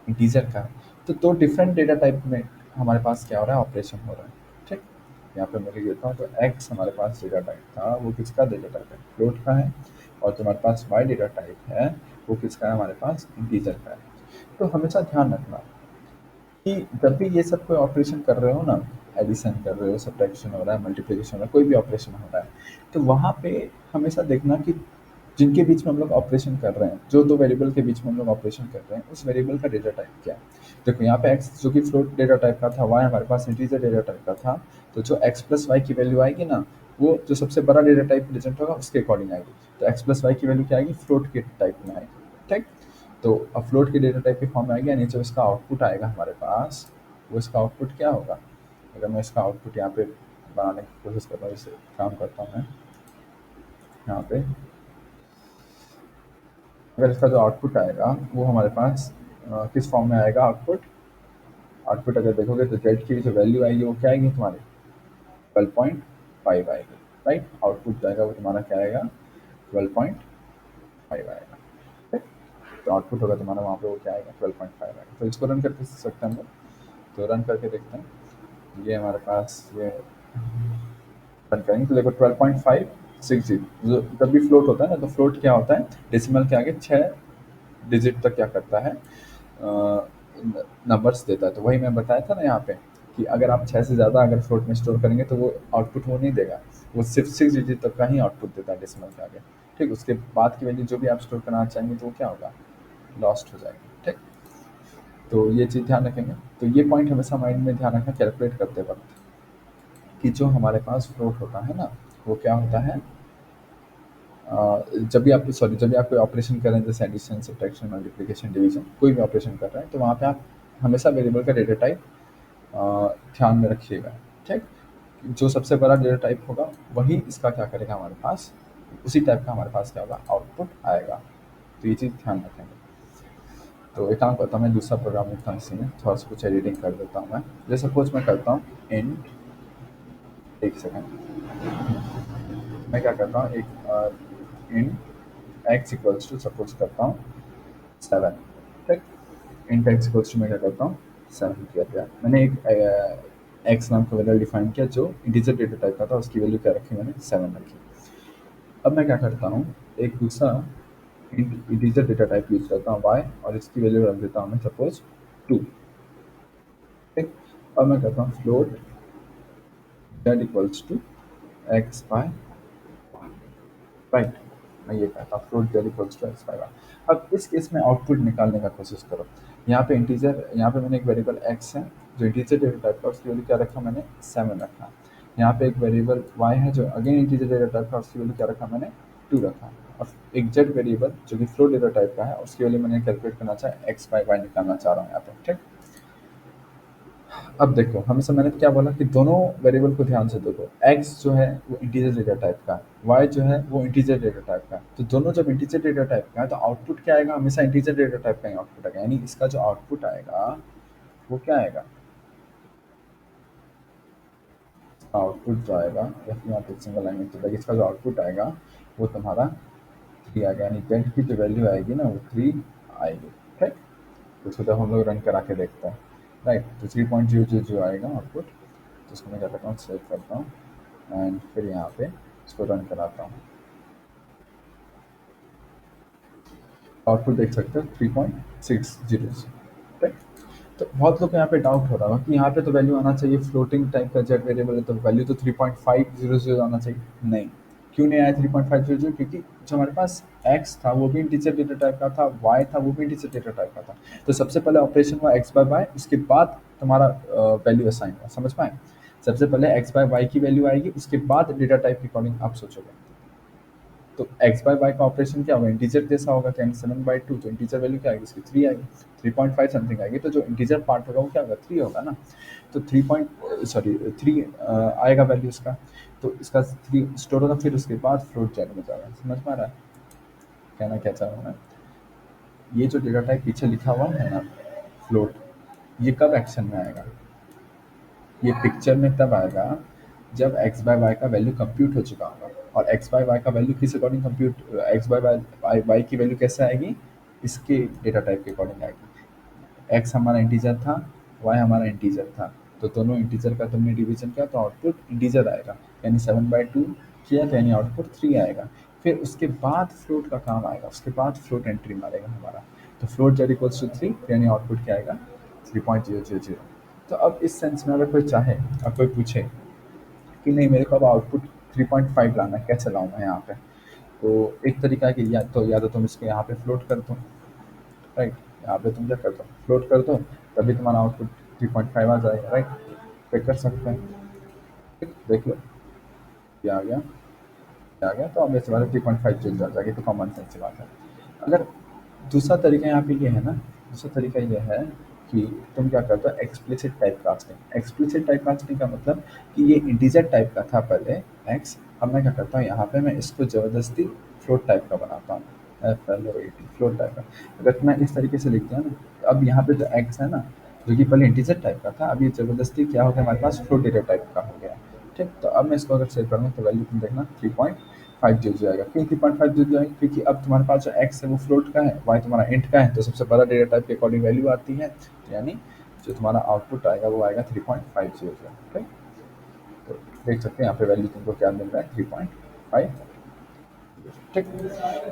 इंटीजर का है। तो दो डिफरेंट डेटा टाइप में हमारे पास क्या हो रहा है, ऑपरेशन हो रहा है, ठीक। यहाँ पे मैं लिख देता हूँ, तो एक्स हमारे पास डेटा टाइप था वो किसका डेटा टाइप है, फ्लोट का है, और जो हमारे पास वाई डेटा टाइप है वो किसका है, हमारे पास इंटीजर का है। तो हमेशा ध्यान रखना कि जब भी ये सब कोई ऑपरेशन कर रहे हो ना, एडिशन कर रहे हो, सब्ट्रैक्शन हो रहा है, मल्टीप्लिकेशन हो रहा है, कोई भी ऑपरेशन हो रहा है, तो वहाँ पे हमेशा देखना कि जिनके बीच में हम लोग ऑपरेशन कर रहे हैं, जो दो वेरिएबल के बीच में हम लोग ऑपरेशन कर रहे हैं, उस वेरिएबल का डेटा टाइप क्या है। देखो यहाँ पे एक्स जो कि फ्लोट डेटा टाइप का था, वाई हमारे पास इंटीजर डेटा टाइप का था, तो जो एक्स प्लस वाई की वैल्यू आएगी ना, वो जो सबसे बड़ा डेटा टाइप प्रेजेंट होगा उसके अकॉर्डिंग आएगी। तो एक्स प्लस वाई की वैल्यू क्या आएगी, फ्लोट के टाइप में आएगी, ठीक। तो अब फ्लोट के डेटा टाइप के फॉर्म में आएगा, नीचे उसका आउटपुट आएगा हमारे पास, वो इसका आउटपुट क्या होगा। अगर मैं इसका आउटपुट यहाँ पे बनाने की कोशिश करता हूँ, इसे काम करता हूँ मैं यहाँ पे, अगर इसका जो आउटपुट आएगा वो हमारे पास किस फॉर्म में आएगा, आउटपुट। आउटपुट अगर देखोगे तो जेड की जो वैल्यू आएगी वो क्या आएगी तुम्हारी, 12.5 आएगी, राइट। आउटपुट जाएगा वो तुम्हारा क्या आएगा, 12.5 आएगा, ठीक। तो आउटपुट होगा तुम्हारा वहाँ पे वो क्या आएगा, 12.5 आएगा। तो इसको रन करके सकते हैं हम लोग, तो रन करके देखते हैं। ये हमारे पास ये रन करेंगे तो देखो 12.560, जो जब भी फ्लोट होता है ना, तो फ्लोट क्या होता है, डेसिमल के आगे 6 डिजिट तक क्या करता है, नंबर्स देता है। तो वही मैं बताया था ना यहाँ पे कि अगर आप 6 से ज़्यादा अगर फ्लोट में स्टोर करेंगे तो वो आउटपुट वो नहीं देगा, वो सिर्फ 6 डिजिट तक का ही आउटपुट देता है डेसिमल के आगे, ठीक। उसके बाद की वैल्यू जो भी आप स्टोर करना चाहेंगे तो वो क्या होगा, लॉस्ट हो जाएगी, ठीक। तो ये चीज़ ध्यान रखेंगे। तो ये पॉइंट हमेशा माइंड में ध्यान रखना कैलकुलेट करते वक्त, कि जो हमारे पास फ्लोट होता है ना, वो क्या होता है, जब भी आप सॉरी जब भी आप कोई ऑपरेशन कर रहे हैं, जैसे एडिशन, सब्ट्रैक्शन, मल्टीप्लिकेशन, डिवीजन, कोई भी ऑपरेशन कर रहे हैं, तो वहाँ पे आप हमेशा वेरिएबल का डेटा टाइप ध्यान में रखिएगा, ठीक। जो सबसे बड़ा डेटा टाइप होगा वही इसका क्या करेगा हमारे पास, उसी टाइप का हमारे पास क्या होगा, आउटपुट आएगा। तो ये चीज़ ध्यान रखेंगे। तो एक काम करता हूँ, मैं दूसरा प्रोग्राम लिखता हूँ इसी में, थोड़ा सा कुछ एडिटिंग कर देता हूँ मैं। जैसे सपोज मैं करता हूँ इंट, एक सेकेंड, मैं क्या करता हूँ, एक int x equals to suppose करता हूँ 7, ठीक। इंट एक्स इक्वल्स टू मैं क्या करता हूँ, 7 किया गया। मैंने एक एक्स नाम का वेरिएबल डिफाइन किया जो इंटीजर डेटा टाइप का था, उसकी वैल्यू क्या रखी मैंने 7 रखी। अब मैं क्या करता हूँ, एक दूसरा इंटीजर डेटा टाइप यूज करता हूँ y, और इसकी वैल्यू रख देता हूँ मैं सपोज 2। ठीक। अब मैं कहता हूँ float z equals to x by, right. मैं ये कहता हूँ float z equals to x by y. अब इस केस में आउटपुट निकालने का कोशिश करो। यहाँ पे इंटीजर, यहाँ पे मैंने एक वेरिएबल x है जो इंटीजर डेटा टाइप का, उसकी वैल्यू क्या रखा मैंने 7 रखा। यहाँ पे एक वेरिएबल y है जो अगेन इंटीजर डेटा टाइप का, उसकी वैल्यू क्या रखा मैंने 2 रखा। और एक जेड वेरिएबल जो कि फ्लोट डेटा टाइप का है, उसकी वैल्यू मैंने कैलकुलेट करना चाहा x बाय y निकालना चाह रहा हूँ यहाँ पे। ठीक। अब देखो, हमेशा मैंने क्या बोला कि दोनों वेरिएबल को ध्यान से देखो। x जो है वो इंटीजर डेटा टाइप का है, y जो है वो इंटीजर डेटा टाइप का है। तो दोनों जब इंटीजर डेटा टाइप का है तो आउटपुट क्या आएगा, हमेशा इंटीजर डेटा टाइप का ही आउटपुट आएगा। यानी इसका जो आउटपुट आएगा वो क्या आएगा, आउटपुट जो आएगा, या फिर यहाँ पे सिंगल लाइन में तो देखिए इसका जो आउटपुट आएगा वो तुम्हारा 3 आएगा। यानी z की जो वैल्यू आएगी ना वो 3 आएगी। ठीक। तो इसको जब हम लोग रन करा के देखते हैं, राइट, तो 3.000 आएगा आउटपुट। तो इसको मैं क्या करता हूँ, सेव करता हूँ एंड फिर यहाँ पे इसको रन कराता हूँ। आउटपुट देख सकते हो 3.600। राइट। तो बहुत लोग को यहाँ पे डाउट हो रहा होगा कि यहाँ पे तो वैल्यू आना चाहिए, फ्लोटिंग टाइप का जेड वेरिएबल है तो वैल्यू तो 3.500 आना चाहिए। नहीं, क्यों नहीं आया 3.500? क्योंकि जो हमारे पास x था वो भी इंटीजर डेटा टाइप का था, y था वो भी इंटीजर डेटा टाइप का था। तो सबसे पहले ऑपरेशन हुआ x बाय y, उसके बाद तुम्हारा वैल्यू असाइन हुआ। समझ पाए? सबसे पहले x बाय y की वैल्यू आएगी, उसके बाद डेटा टाइप के अकॉर्डिंग आप सोचोगे। तो एक्स बाय वाई का ऑपरेशन क्या होगा, इंटीजर जैसा होगा। तो 7/2, तो इंटीजर वैल्यू क्या आएगी इसकी 3 आएगी, 3.5 समथिंग आएगी। तो जो इंटीजर पार्ट होगा वो क्या होगा, 3 होगा ना। तो 3 आएगा वैल्यू इसका। तो इसका 3 स्टोर होगा, फिर उसके बाद फ्लोट जेड में जाएगा। समझ पा रहा है कहना क्या चाह रहा हूँ मैं? ये जो डेटा टाइप पीछे लिखा हुआ है ना, फ्लोट, ये कब एक्शन में आएगा, ये पिक्चर में तब आएगा जब एक्स बाय वाई का वैल्यू कंप्यूट हो चुका होगा। और एक्स बाय वाई का वैल्यू किस according compute, x by y y की वैल्यू कैसे आएगी, इसके डेटा टाइप के अकॉर्डिंग आएगी। एक्स हमारा इंटीजर था, वाई हमारा इंटीजर था, तो दोनों इंटीजर का तुमने डिवीजन किया तो आउटपुट इंटीजर आएगा। यानी 7/2 किया तो यानी आउटपुट 3 आएगा। फिर उसके बाद फ्लोट का काम आएगा, उसके बाद फ्लोट एंट्री मारेगा हमारा। तो फ्लोट जेड इक्वल्स टू 3, यानी आउटपुट क्या आएगा 3.000। तो अब इस सेंस में अगर कोई चाहे, अब कोई पूछे कि नहीं मेरे को अब आउटपुट 3.5 लाना है, कैसे लाऊं मैं यहाँ पे, तो एक तरीका है कि या तो तुम इसको यहाँ पे फ्लोट कर दो, राइट। यहाँ पे तुम क्या कर दो, फ्लोट कर दो, तभी तुम्हारा आउटपुट 3.5 आ जाएगा, राइट। पे कर सकते हैं। ठीक, देख लो ये आ गया, ये आ गया। तो अब ऐसे बात 3.5 चेंज आ जाएगी, तो कॉमन सेंस की बात है। अगर दूसरा तरीका यहाँ पे ये है ना, दूसरा तरीका ये है कि तुम क्या करते हो, explicit type casting. Explicit type casting का मतलब कि ये इंटीजर टाइप का था पहले एक्स, अब मैं क्या करता हूँ यहाँ पे मैं इसको ज़बरदस्ती फ्लोट टाइप का बनाता हूँ। फ्लोट टाइप का अगर मैं इस तरीके से लिखते हैं ना, तो अब यहाँ पे जो एक्स है ना, जो कि पहले इंटीजर टाइप का था, अब ये ज़बरदस्ती क्या हो गया हमारे पास, फ्लोट डेटा टाइप का हो गया। ठीक। तो अब मैं इसको अगर सेव करूँगा तो वैल्यू तुम देखना 3.5 आएगा। क्यों 3.5 आएगा, क्योंकि अब तुम्हारे पास जो एक्स है वो फ्लोट का है, वाई तुम्हारा इंट का है, तो सबसे बड़ा डेटा टाइप के अकॉर्डिंग वैल्यू आती है। तो यानी जो तुम्हारा आउटपुट आएगा वो आएगा 3.50। ठीक। तो देख सकते हैं यहाँ पे वैल्यू तुमको क्या मिल रहा है, 3.5। ठीक।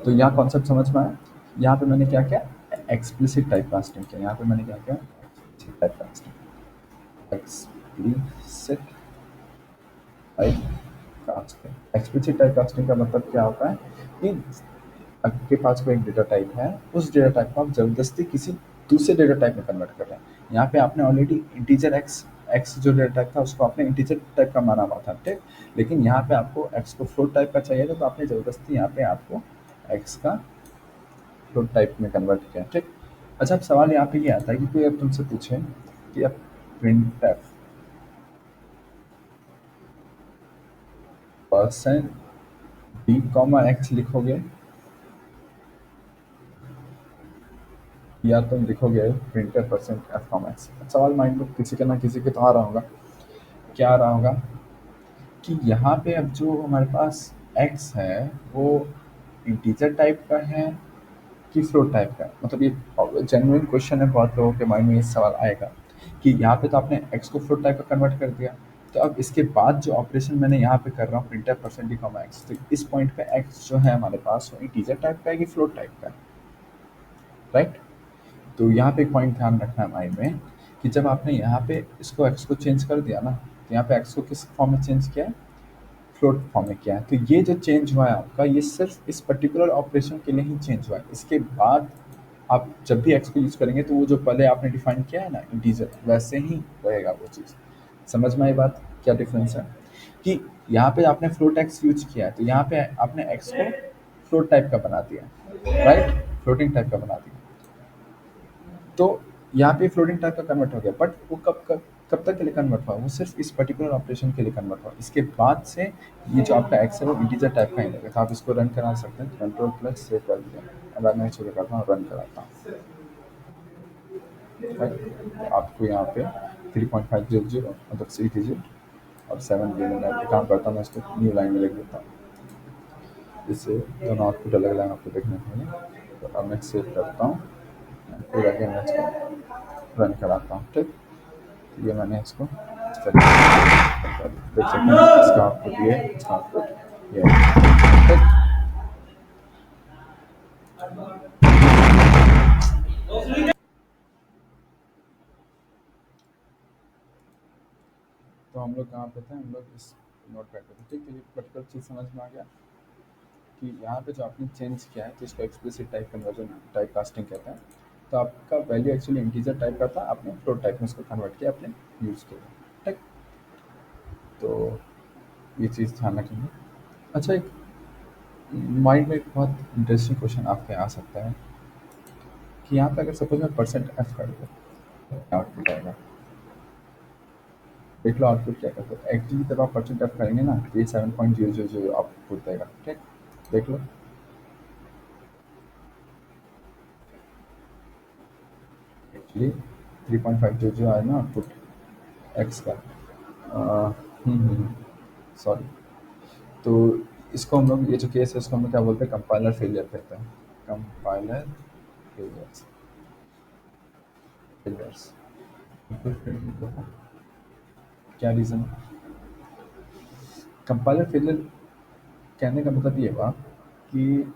तो यहाँ कॉन्सेप्ट समझ में आया। यहाँ पे मैंने क्या किया, एक्सप्लिसिट टाइप कास्टिंग किया। यहाँ पे मैंने क्या किया, explicit type casting, explicit type casting. Explicit type casting का मतलब क्या होता है कि आपके पास कोई एक डेटा टाइप है, उस डेटा टाइप को आप ज़बरदस्ती किसी दूसरे डेटा टाइप में कन्वर्ट कर रहे हैं। यहाँ पे आपने ऑलरेडी इंटीजर एक्स, एक्स जो डेटा टाइप था उसको आपने इंटीजर टाइप का माना हुआ था। ठीक। लेकिन यहाँ पे आपको एक्स को फ्लोट टाइप का चाहिए था, तो आपने ज़बरदस्ती यहाँ पे आपको एक्स का फ्लोट टाइप में कन्वर्ट किया। ठीक। अच्छा, अब सवाल यहाँ पे ये आता है कि कोई अब तुमसे पूछे कि अब print percent d comma x लिखोगे या तुम लिखोगे printer percent f comma x. सवाल माइंड में किसी के ना किसी के तो आ रहा होगा, क्या आ रहा होगा कि यहाँ पे अब जो हमारे पास एक्स है वो इंटीजर टाइप का है कि फ्लोट टाइप का है। मतलब ये जेन्युइन क्वेश्चन है, बहुत लोगों के माइंड में ये सवाल आएगा। कि यहाँ पे तो आपने एक्स को फ्लोट टाइप का कन्वर्ट कर दिया, तो अब इसके बाद जो ऑपरेशन मैंने यहाँ पे कर रहा हूँ printf percent d comma x, तो इस पॉइंट पे एक्स जो है हमारे पास वो इंटीजर टाइप का है कि फ्लोट टाइप का है, राइट। तो यहाँ पे एक पॉइंट ध्यान रखना है माइंड में कि जब आपने यहाँ पे इसको एक्स को चेंज कर दिया ना, तो यहाँ पे एक्स को किस फॉर्म में चेंज किया है, फ्लोट फॉर्म में किया है। तो ये जो चेंज हुआ है आपका, ये सिर्फ इस पर्टिकुलर ऑपरेशन के लिए ही चेंज हुआ है। इसके बाद आप जब भी एक्स को यूज़ करेंगे तो वो जो पहले आपने डिफाइन किया है ना इंटीजर, वैसे ही रहेगा वो चीज़। समझ में आई बात, क्या डिफरेंस है कि यहाँ पे आपने फ्लोट एक्स यूज किया है, तो यहाँ पे आपने एक्स को फ्लोट टाइप का बना दिया, राइट, फ्लोटिंग टाइप का बना दिया। तो यहाँ पे फ्लोटिंग टाइप का कन्वर्ट हो गया, बट वो कब कब कब तक के लिए कन्वर्ट हुआ, वो सिर्फ इस पर्टिकुलर ऑपरेशन के लिए कन्वर्ट हुआ। इसके बाद से ये जो आपका एक्स है वो इंटीजर टाइप का ही रहेगा। तो आप इसको रन करा सकते हैं, कंट्रोल प्लस सेव कर दिया। अब मैं शुरू करता हूँ, रन कराता हूँ, राइट। आपको यहाँ पे 3.500 मतलब 3 डिजिट और 7 काम करता हूँ, मैं इसको न्यू लाइन में लिख देता हूँ, इससे दोनों आउटपुट अलग अलग आपको देखने को मिले। तो अब मैं सेव करता हूँ, फिर अगेन मैं इसको रन कराता हूँ, ठीक। ये मैंने इसको इस तरीके से देख सकते हैं, इसका आउटपुट ये, इसका आउटपुट ये है, ठीक। तो हम लोग कहाँ पे थे, हम लोग इस नोट पैड पे थे, ठीक। तो ये पर्टिकुलर चीज़ समझ में आ गया कि यहाँ पे जो आपने चेंज किया है तो इसको explicit type conversion, type casting कहते हैं। तो आपका वैल्यू एक्चुअली इंटीजर टाइप का था, आपने फ्लोट टाइप में इसको कन्वर्ट किया, आपने यूज़ किया, ठीक। तो ये चीज़ ध्यान रखेंगे। अच्छा, एक माइंड में एक बहुत इंटरेस्टिंग क्वेश्चन आपके आ सकता है कि यहाँ पे अगर सपोज मैं परसेंट एफ कर दूँ, आउटपुट आएगा। देख लो आउटपुट क्या करता है, एक्चुअली जब आप परसेंट एफ करेंगे ना, तो ये 7.000 आउटपुट देगा, ठीक। देख लो, एक्चुअली 3.5 आया ना आउटपुट एक्स का। सॉरी। तो इसको हम लोग, ये जो केस है इसको हम लोग क्या बोलते हैं, कंपाइलर फेलियर कहते हैं। कंपाइलर फेलियर्स, फेलियर्स, क्या रीज़न। कंपाइलर फेलियर कहने का मतलब ये हुआ कि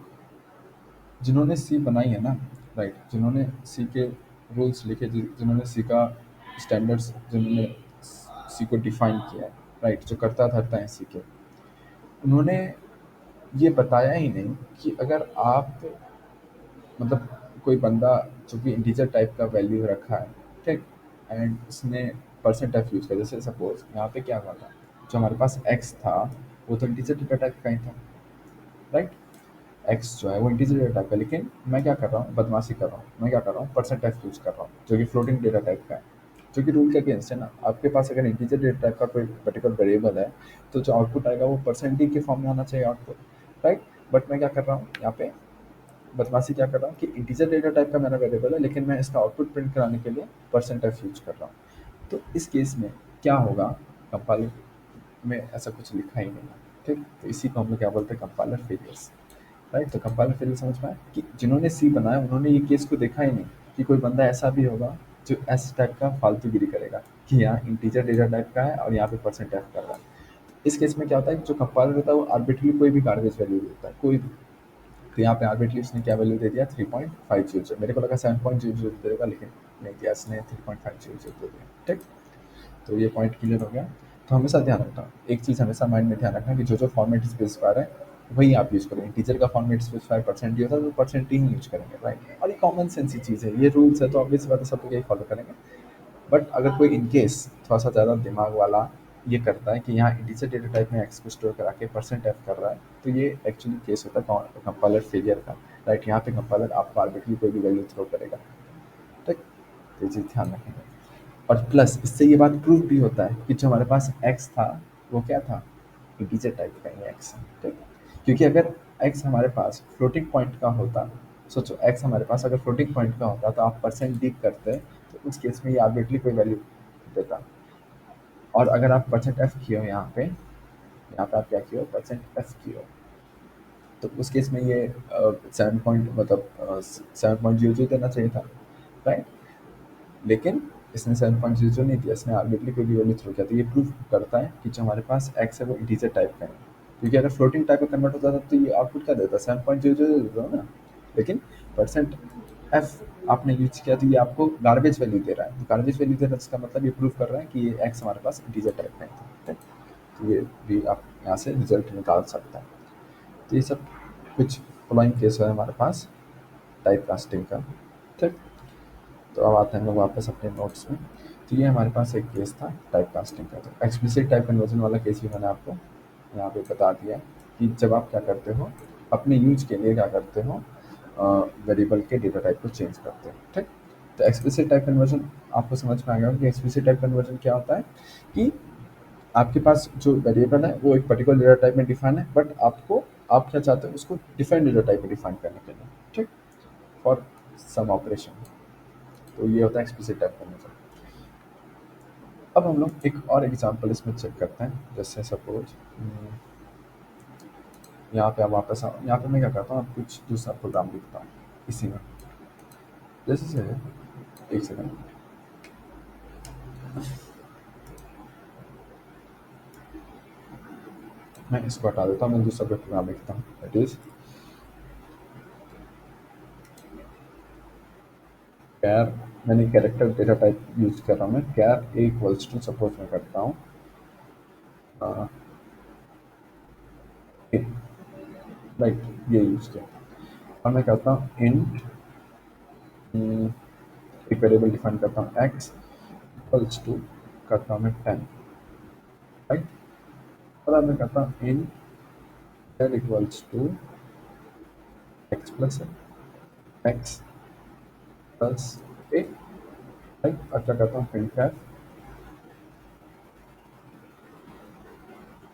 जिन्होंने सी बनाई है ना, राइट, जिन्होंने सी के रूल्स लिखे, जिन्होंने सी का स्टैंडर्ड्स, जिन्होंने सी को डिफाइन किया है, राइट, जो करता धरता है सी के, उन्होंने ये बताया ही नहीं कि अगर आप मतलब कोई बंदा जो कि इंटीजर टाइप का वैल्यू रखा है, ठीक, एंड उसने परसेंट एफ यूज़ किया, जैसे सपोज यहाँ पे क्या हुआ था, जो हमारे पास एक्स था वो तो इंटीजर डेटा टाइप का ही था, राइट। एक्स जो है वो इंटीजर डेटा टाइप का, लेकिन मैं क्या कर रहा हूँ, बदमाशी कर रहा हूँ, मैं क्या कर रहा हूँ, परसेंट एफ यूज़ कर रहा हूँ जो कि फ्लोटिंग डेटा टाइप का है, जो कि रूल के अगेंस्ट है ना। आपके पास अगर इंटीजर डेटा टाइप का कोई पर्टिकुलर वेरिएबल है, तो जो आउटपुट आएगा वो परसेंट डी के फॉर्म में आना चाहिए आउटपुट, राइट। बट मैं क्या कर रहा हूँ यहाँ पे, बदमाशी क्या कर रहा हूँ कि इंटीजर डेटा टाइप का मेरा वेरिएबल है, लेकिन मैं इसका आउटपुट प्रिंट कराने के लिए परसेंट एफ यूज कर रहा हूँ। तो इस केस में क्या होगा, कंपाइलर में ऐसा कुछ लिखा ही नहीं है, ठीक। तो इसी को हम लोग क्या बोलते हैं, कंपाइलर फेलियर्स, राइट। तो कंपाइलर फेलियर समझ में आया कि जिन्होंने सी बनाया उन्होंने ये केस को देखा ही नहीं कि कोई बंदा ऐसा भी होगा जो एस टाइप का फालतूगिरी करेगा कि यहाँ इंटीजर डेटा टाइप का है और यहाँ पे परसेंट एफ कर रहा है। इस केस में क्या होता है कि जो कंपाइलर होता है वो आर्बिट्रली कोई भी गार्बेज वैल्यू देता है, कोई भी। तो यहाँ पे आर्बिट्रली उसने क्या वैल्यू दे दिया, 3.500, मेरे को लगा 7.00 देगा, लेकिन नहीं दिया, इसने 3.500 दे दिया, ठीक। तो ये पॉइंट क्लियर हो गया। तो हमेशा ध्यान रखना, एक चीज़ हमेशा माइंड में ध्यान रखना कि जो जो फॉर्मेट स्पेसिफायर है वही आप यूज़ करेंगे। टीचर का फॉर्मेट स्पेसिफायर परसेंट ही होता है, तो परसेंट ही यूज करेंगे, राइट। और ये कॉमन सेंस ही चीज़ है, ये रूल्स है, तो ऑब्वियस बात है सब लोग यही फॉलो करेंगे। बट अगर कोई इन केस थोड़ा सा ज़्यादा दिमाग वाला ये करता है कि यहाँ इंटीजर डेटा टाइप में एक्स को स्टोर करा के परसेंट एफ कर रहा है, तो ये एक्चुअली केस होता है कंपाइलर फेलियर का, राइट। यहाँ पे कंपाइलर आपको आर्बिट्रली कोई भी वैल्यू थ्रो करेगा, ठीक। तो ये चीज़ ध्यान रखेंगे। और प्लस इससे ये बात प्रूव भी होता है कि जो हमारे पास एक्स था वो क्या था, इंटीजर टाइप का ही एक्स, ठीक। क्योंकि अगर एक्स हमारे पास फ्लोटिंग पॉइंट का होता, सोचो एक्स हमारे पास अगर फ्लोटिंग पॉइंट का होता तो आप परसेंट डी करते, तो उस केस में ये आर्बिट्रली कोई वैल्यू देता। और अगर आप परसेंट एफ किए हो यहाँ पे आप क्या किए हो, परसेंट एफ किए हो, तो उस केस में ये 7 पॉइंट मतलब 7.00 देना चाहिए था, राइट। लेकिन इसने 7.0 नहीं दिया, इसने आर्बिट्ररी कोई भी वैल्यू थ्रो किया, तो ये प्रूव करता है कि जो हमारे पास एक्स है वो इंटीजर टाइप का है, क्योंकि अगर फ्लोटिंग टाइप में कन्वर्ट होता था तो ये आउटपुट क्या देता, 7.00 देता ना, लेकिन परसेंट एफ आपने यूज किया तो ये आपको गार्बेज वैल्यू दे रहा है, तो गार्बेज वैल्यू दे रहा है इसका मतलब ये प्रूव कर रहा है कि ये एक्स हमारे पास इंटीजर टाइप का है, ठीक? तो ये भी आप यहाँ से रिजल्ट निकाल सकते हैं। तो ये सब कुछ फॉलोइंग केस है हमारे पास टाइप कास्टिंग का, ठीक। तो अब आते हैं हम लोग वापस अपने नोट्स में। तो ये हमारे पास एक केस था टाइप कास्टिंग का, तो एक्सप्लिसिट टाइप कन्वर्जन वाला केस भी मैंने आपको यहाँ पे बता दिया कि जब आप क्या करते हो अपने यूज के लिए क्या करते हो, वेरिएबल के डेटा टाइप को चेंज करते हो, ठीक। तो एक्सप्लिसिट टाइप कन्वर्जन आपको समझ में आ गया कि एक्सप्लिसिट टाइप कन्वर्जन क्या होता है कि आपके पास जो वेरिएबल है वो एक पर्टिकुलर डेटा टाइप में डिफाइन है, बट आपको आप क्या चाहते हो उसको डिफरेंट डेटा टाइप में डिफाइन करने के लिए, ठीक, फॉर सम ऑपरेशन। तो ये होता है एक्सप्लिसिट टाइप कन्वर्जन। अब हम लोग एक और एग्जांपल इसमें चेक करते हैं, जैसे सपोज यहाँ पे आप वापस आओ, यहाँ पे मैं क्या करता हूँ कुछ दूसरा प्रोग्राम लिखता हूँ इसी में, जैसे से एक सेकंड मैं इसको हटा देता हूँ, मैं दूसरा प्रोग्राम लिखता हूँ, दैट इज कैर। मैंने कैरेक्टर डेटा टाइप यूज कर रहा हूँ, मैं कैर ए इक्वल्स टू सपोज मैं करता हूँ राइट, ये यूज किया, और मैं करता हूँ इंट एक वेरिएबल डिफाइन करता हूँ एक्स इक्वल्स टू करता हूँ मैं 10, राइट। और अब मैं करता हूँ in char equals to x plus X plus A, right. और क्या करता हूँ print char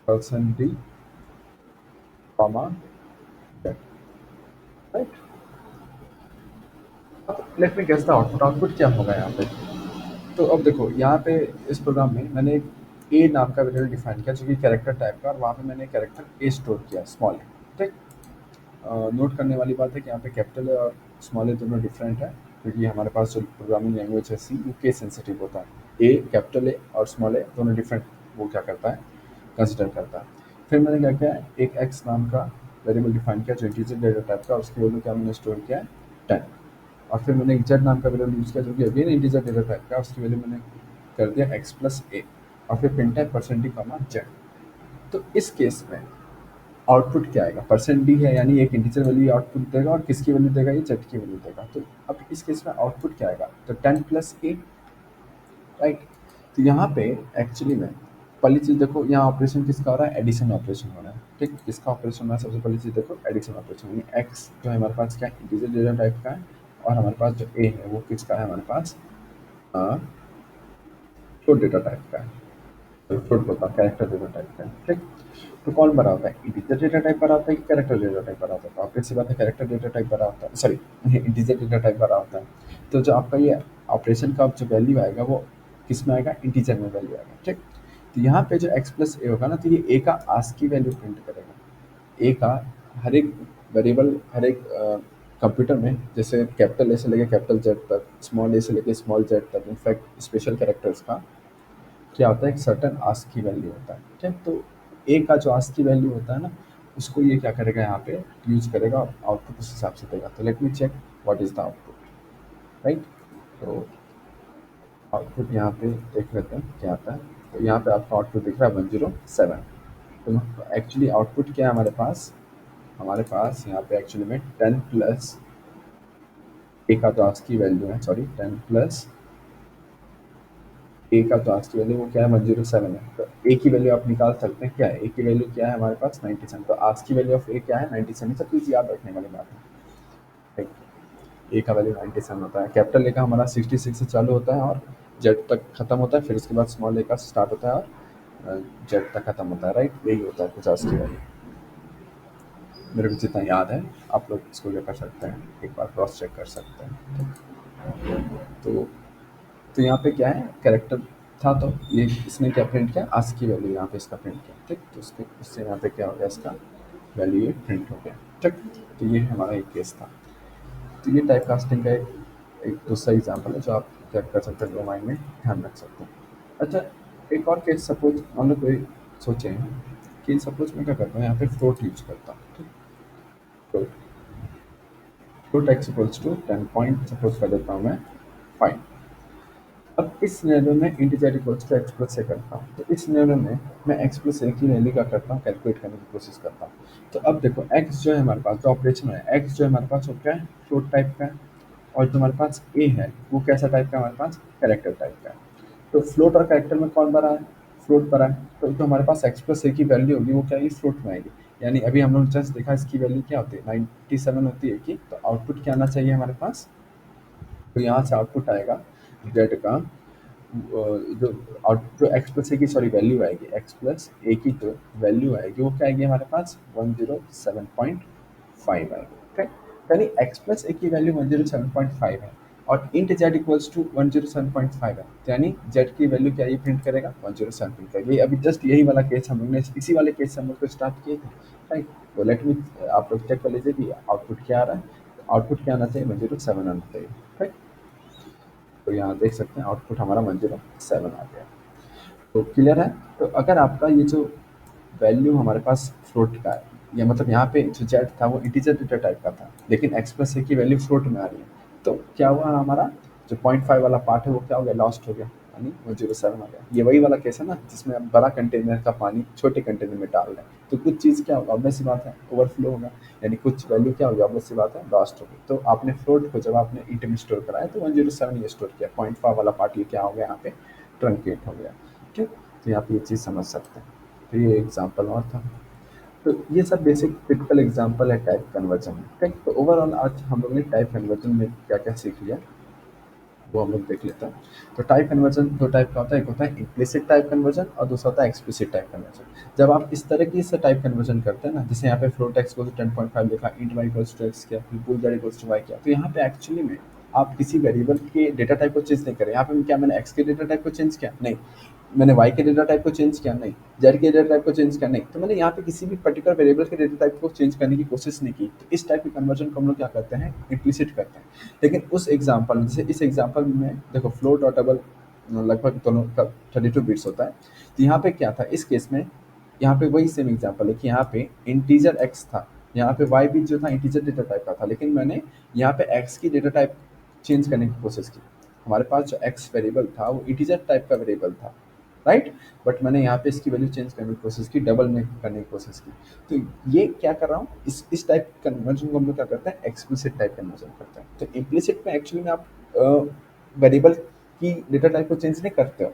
percent D comma Z, right. अब let me guess the output, output क्या होगा यहाँ पे। तो अब देखो यहाँ पे इस प्रोग्राम में मैंने एक ए नाम का वेरिएबल डिफाइन किया जो कि कैरेक्टर टाइप का, और वहाँ पे मैंने कैरेक्टर ए स्टोर किया स्मॉल ए, ठीक। नोट करने वाली बात है कि यहाँ पे कैपिटल ए और स्मॉल ए दोनों डिफरेंट है, क्योंकि हमारे पास जो प्रोग्रामिंग लैंग्वेज है सी वो केस सेंसिटिव होता है, ए कैपिटल ए और स्मॉल ए दोनों डिफरेंट वो क्या करता है कंसिडर करता है। फिर मैंने क्या किया, एक एक्स नाम का वेरिएबल डिफाइन किया जो इंटीजर डेटा टाइप का, उसकी वैल्यू क्या मैंने स्टोर किया है 10। और फिर मैंने एक जेड नाम का वेरिएबल यूज़ किया जो कि अगेन इंटीजर डेटा टाइप का, उसकी वैल्यू मैंने कर दिया एक्स प्लस ए, और फिर प्रिंट है परसेंट डी कॉमा जेड। तो इस केस में आउटपुट क्या आएगा, परसेंट डी है यानी एक इंटीजर वैल्यू आउटपुट देगा, और किसकी वैल्यू देगा, ये जेड की वैल्यू देगा। तो अब इस केस में आउटपुट क्या आएगा, तो 10 प्लस ए, राइट। तो यहाँ पे एक्चुअली में पहली चीज़ देखो, यहाँ ऑपरेशन किसका हो रहा है, एडिशन ऑपरेशन हो रहा है, ठीक। किसका ऑपरेशन हो रहा है, सबसे पहली चीज़ देखो एडिशन ऑपरेशन, यानी एक्स जो है हमारे पास क्या है इंटीजर डेटा टाइप का है, और हमारे पास जो ए है वो किसका है हमारे पास फ्लोट डेटा टाइप का है, फ्लोट होता है कैरेक्टर डेटा टाइप का है, ठीक। तो कौन बड़ा होता है, इंटीजर डेटा टाइप बड़ा होता है कि कैरेक्टर डेटा टाइप बड़ा होता है, तो ऑब्वियस सी बात है कैरेक्टर डेटा टाइप बड़ा होता है, सॉरी इंटीजर डेटा टाइप बड़ा होता है। तो जो आपका ये ऑपरेशन का जो वैल्यू आएगा वो किस में आएगा, इंटीजर में वैल्यू आएगा, ठीक। तो यहाँ पे जो एक्स प्लस ए होगा ना, तो ये ए का आस्क की वैल्यू प्रिंट करेगा। ए का हर एक वेरिएबल, हर एक कंप्यूटर में जैसे कैपिटल ए से लेकर कैपिटल जेड तक, स्मॉल ए से लेकर स्मॉल जेड तक, इनफैक्ट स्पेशल कैरेक्टर्स का क्या होता है, एक सर्टेन आस्क की वैल्यू होता है, ठीक। तो ए का जो आस्क की वैल्यू होता है ना, उसको ये क्या करेगा यहाँ पे यूज करेगा, आउटपुट उस हिसाब से देगा। तो let me check what is the output, right. तो आउटपुट यहाँ पे देख लेते हैं क्या आता है। तो यहाँ पे आपका आउटपुट दिख रहा है 107। तो एक्चुअली आउटपुट क्या है हमारे पास, हमारे पास यहाँ पे एक्चुअली में 10 प्लस ए का जो आस्क की वैल्यू है, सॉरी 10 प्लस ए का जो आस्क की वैल्यू वो क्या है 107 है। तो ए की वैल्यू आप निकाल सकते हैं, क्या है ए की वैल्यू क्या है हमारे पास 97, तो आस्क की वैल्यू ऑफ ए क्या है 97, सब चीज़ याद रखने वाली बात है, ठीक। ए का वैल्यू 97 होता है, कैपिटल ए का हमारा 66 से चालू होता है और जेड तक खत्म होता है, फिर उसके बाद स्मॉल ए का स्टार्ट होता है और जेड तक खत्म होता है, राइट। यही होता है कुछ आस्क की वैल्यू, मेरे को जितना याद है। आप लोग इसको क्या कर सकते हैं, एक बार क्रॉस चेक कर सकते हैं, ठीक। तो यहाँ पे क्या है कैरेक्टर था, तो ये इसने क्या प्रिंट किया, आस्क की वैल्यू यहाँ पे इसका प्रिंट किया, ठीक। तो उसके उससे यहाँ पे क्या हो गया, इसका वैल्यू ये प्रिंट हो गया, ठीक। तो ये हमारा एक केस था। तो ये टाइप कास्टिंग का एक दूसरा एग्जाम्पल है जो आप क्या कर सकते हैं, माइंड में ध्यान रख सकते हैं। अच्छा, एक और केस सपोज हम लोग कोई सोचें कि सपोज मैं क्या करता हूँ, यहाँ पे फ्लोट यूज करता हूँ, ठीक। Float float x equals to 10 point suppose कर देता हूँ मैं 5। अब इस सिनेरियो में integer equals to x plus से करता हूँ, तो इस सिनेरियो में मैं एक्स प्लस ए की वैल्यू क्या करता हूँ, कैलकुलेट करने की कोशिश करता हूँ। तो अब देखो एक्स जो है हमारे पास, जो ऑपरेशन है एक्स जो है हमारे पास वो क्या है, फ्लोट टाइप का है। और जो हमारे पास ए है वो कैसा टाइप का है, हमारे पास कैरेक्टर टाइप का है। तो फ्लोट और कैरेक्टर में कौन बड़ा है, फ्लोट बड़ा है। तो जो हमारे पास एक्स प्लस ए की वैल्यू होगी वो क्या है, फ्लोट में आएगी। यानी अभी हम लोग जस्ट देखा इसकी वैल्यू क्या होती है, 97 होती है की। तो आउटपुट क्या आना चाहिए हमारे पास, तो यहाँ से आउटपुट आएगा जेड का जो आउट जो एक्स प्लस ए की सॉरी वैल्यू आएगी, एक्स प्लस ए की जो वैल्यू आएगी वो क्या आएगी हमारे पास 107.5 आएगी, ठीक। यानी एक्स प्लस ए की वैल्यू 107.5 है और इंट जेड इक्वल्स टू 107.5 है। तो यानी जेड की वैल्यू क्या ये प्रिंट करेगा 107.5। ये अभी जस्ट यही वाला केस हम लोग ने इसी वाले केस से हम लोग को स्टार्ट किए थे, राइट। तो लेट मी आप लोग चेक कर लीजिए कि आउटपुट क्या आ रहा है। आउटपुट क्या आना चाहिए, 107 आना चाहिए, राइट। तो यहाँ देख सकते हैं आउटपुट हमारा 107 आ गया। तो क्लियर है। तो अगर आपका ये जो वैल्यू हमारे पास फ्लोट का है, या मतलब यहाँ पे जो जेड था वो इंटीजर डेटा टाइप का था, लेकिन एक्स प्लस ए की वैल्यू फ्लोट में आ रही है, तो क्या हुआ हमारा जो 0.5 वाला पार्ट है वो क्या हो गया, लॉस्ट हो गया, यानी 107 आ गया। ये वही वाला केस है ना जिसमें आप बड़ा कंटेनर का पानी छोटे कंटेनर में डाल रहे हैं, तो कुछ चीज़ क्या होगा, ऑब्वियस सी बात है ओवरफ्लो होगा, यानी कुछ वैल्यू क्या होगी, ऑब्वियस सी बात है लॉस्ट होगी। तो आपने फ्लोट को जब आपने इंट में स्टोर कराया तो 107 ये स्टोर किया, 0.5 वाला पार्ट ये क्या हो गया यहाँ पे ट्रंकेट हो गया, ठीक। तो यहाँ पे ये चीज़ समझ सकते हैं। तो ये एग्जाम्पल और था। तो ये सब बेसिक टिपिकल एग्जाम्पल है टाइप कन्वर्जन में, ठीक। तो ओवरऑल आज हम लोग ने टाइप कन्वर्जन में क्या क्या सीख लिया वो हम लोग देख लेते हैं। तो टाइप कन्वर्जन दो टाइप का होता है, एक होता है इम्प्लिसिट टाइप कन्वर्जन और दूसरा होता है एक्सप्लिसिट टाइप कन्वर्जन। जब आप इस तरह की से टाइप कन्वर्जन करते हैं ना, जैसे यहाँ पे फ्लोट एक्स को 10.5 लिखा, int Y equals to x किया, फिर pull that equals to y किया, तो यहाँ पे एक्चुअली में आप किसी वेरिएबल के डेटा टाइप को चेंज नहीं करें। यहाँ पे क्या मैंने एक्स के डेटा टाइप को चेंज किया, नहीं। मैंने वाई के डेटा टाइप को चेंज किया, नहीं। जेड के डेटा टाइप को चेंज किया, नहीं। तो मैंने यहाँ पे किसी भी पर्टिकुलर वेरिएबल के डेटा टाइप को चेंज करने की कोशिश नहीं की। तो इस टाइप के कन्वर्जन को हम लोग क्या करते हैं, इम्प्लिसिट करते हैं। लेकिन उस एग्जाम्पल में, जैसे इस एग्जाम्पल में देखो फ्लोट और डबल लगभग दोनों का 32 बिट्स होता है। तो यहाँ पे क्या था इस केस में, यहाँ पे वही सेम एग्जाम्पल है कि यहाँ पे इंटीजर एक्स था, यहाँ पे वाई भी जो था इंटीजर डेटा टाइप का था, लेकिन मैंने यहाँ पे एक्स की डेटा टाइप चेंज करने की कोशिश की। हमारे पास जो एक्स वेरिएबल था वो इंटीजर टाइप का वेरिएबल था, राइट। बट मैंने यहाँ पे इसकी वैल्यू चेंज करने की कोशिश की, डबल में करने की कोशिश की। तो ये क्या कर रहा हूँ, इस टाइप कन्वर्जन को हम लोग क्या करते हैं, एक्सप्लिसिट टाइप कन्वर्जन करते हैं। तो इम्प्लिसिट में एक्चुअली में आप वेरिएबल की डेटा टाइप को चेंज नहीं करते हो,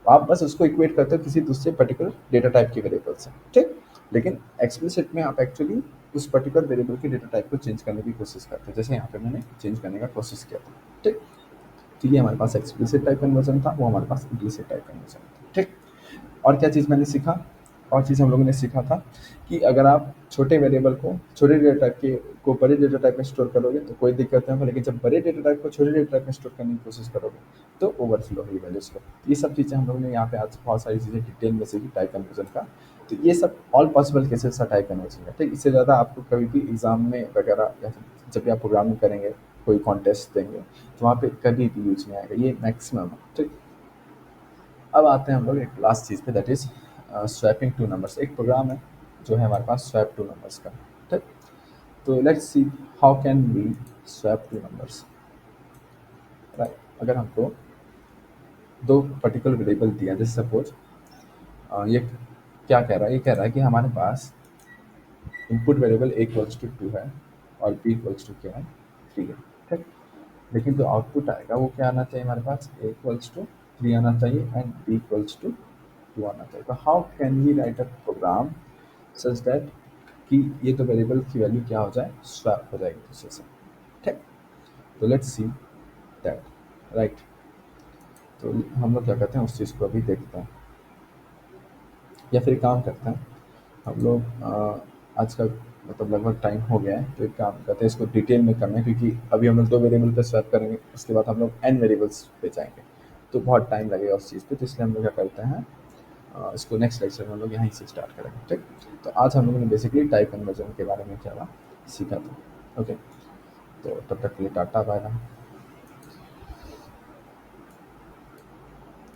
आप बस उसको इक्वेट करते हो किसी दूसरे पर्टिकुलर डेटा टाइप की वेरिएबल से, ठीक। लेकिन एक्सप्लिसिट में आप एक्चुअली उस पर्टिकुलर वेरिएबल के डेटा टाइप को चेंज करने की कोशिश करते हैं, जैसे यहाँ पे मैंने चेंज करने का कोशिश किया था, ठीक। तो ये हमारे पास एक्सप्लिसिट टाइप कन्वर्जन था, वो हमारे पास इम्प्लिसिट टाइप कन्वर्जन था, ठीक। और क्या चीज़ मैंने सीखा, और चीज़ हम लोगों ने सीखा था कि अगर आप छोटे वेरिएबल को छोटे डेटा टाइप के को बड़े डेटा टाइप में स्टोर करोगे तो कोई दिक्कत नहीं होगा, लेकिन जब बड़े डेटा टाइप को छोटे डेटा टाइप में स्टोर करने की कोशिश करोगे तो ओवरफ्लो होगी वैल्यूज को। ये सब चीज़ें हम लोगों ने यहाँ पे आज बहुत सारी चीज़ें डिटेल में सीखी टाइप कन्वर्जन का। तो ये सब ऑल पॉसिबल केसेस था टाइप कन्वर्जन का, ठीक। इससे ज़्यादा आपको कभी भी एग्जाम में वगैरह या फिर जब भी आप प्रोग्रामिंग करेंगे, कोई कॉन्टेस्ट देंगे, तो वहाँ पे कभी भी यूज नहीं आएगा, ये मैक्सिमम, ठीक। अब आते हैं हम लोग एक लास्ट चीज़ पे, that is swapping two numbers. एक प्रोग्राम है जो है हमारे पास स्वैप टू नंबर्स का, ठीक। तो let's see how can we swap two numbers, right. अगर हमको दो पर्टिकुलर वेरिएबल दिया, जैसे सपोज ये क्या कह रहा है, ये कह रहा है कि हमारे पास input variable A equals to 2 है और बी इक्वल्स टू क्या है, 3 है, ठीक। लेकिन जो आउटपुट आएगा वो क्या आना चाहिए, हमारे पास ए इक्वल्स टू 3 आना चाहिए एंड बी इक्वल्स टू 2 आना चाहिए। तो how can we write a program such that कि ये तो वेरिएबल की वैल्यू क्या हो जाए, स्वैप हो जाएगी दूसरे से, ठीक। तो लेट्स सी दैट, राइट। तो हम लोग क्या करते हैं उस चीज़ को अभी देखते हैं, या फिर एक काम करते हैं हम लोग आज का मतलब लगभग टाइम हो गया है, तो एक काम करते हैं इसको डिटेल में करना है, क्योंकि अभी हम लोग दो वेरिएबल पे स्वैप करेंगे, उसके बाद हम लोग एन वेरिएबल्स पे जाएंगे, तो बहुत टाइम लगेगा उस चीज़ पे। तो इसलिए हम लोग क्या करते हैं इसको नेक्स्ट लेक्चर में हम लोग यहीं से स्टार्ट करेंगे, ठीक। तो आज हम लोगों ने बेसिकली टाइप कन्वर्जन के बारे में क्या सीखा था, ओके। तो तब तक के लिए टाटा बाय बाय।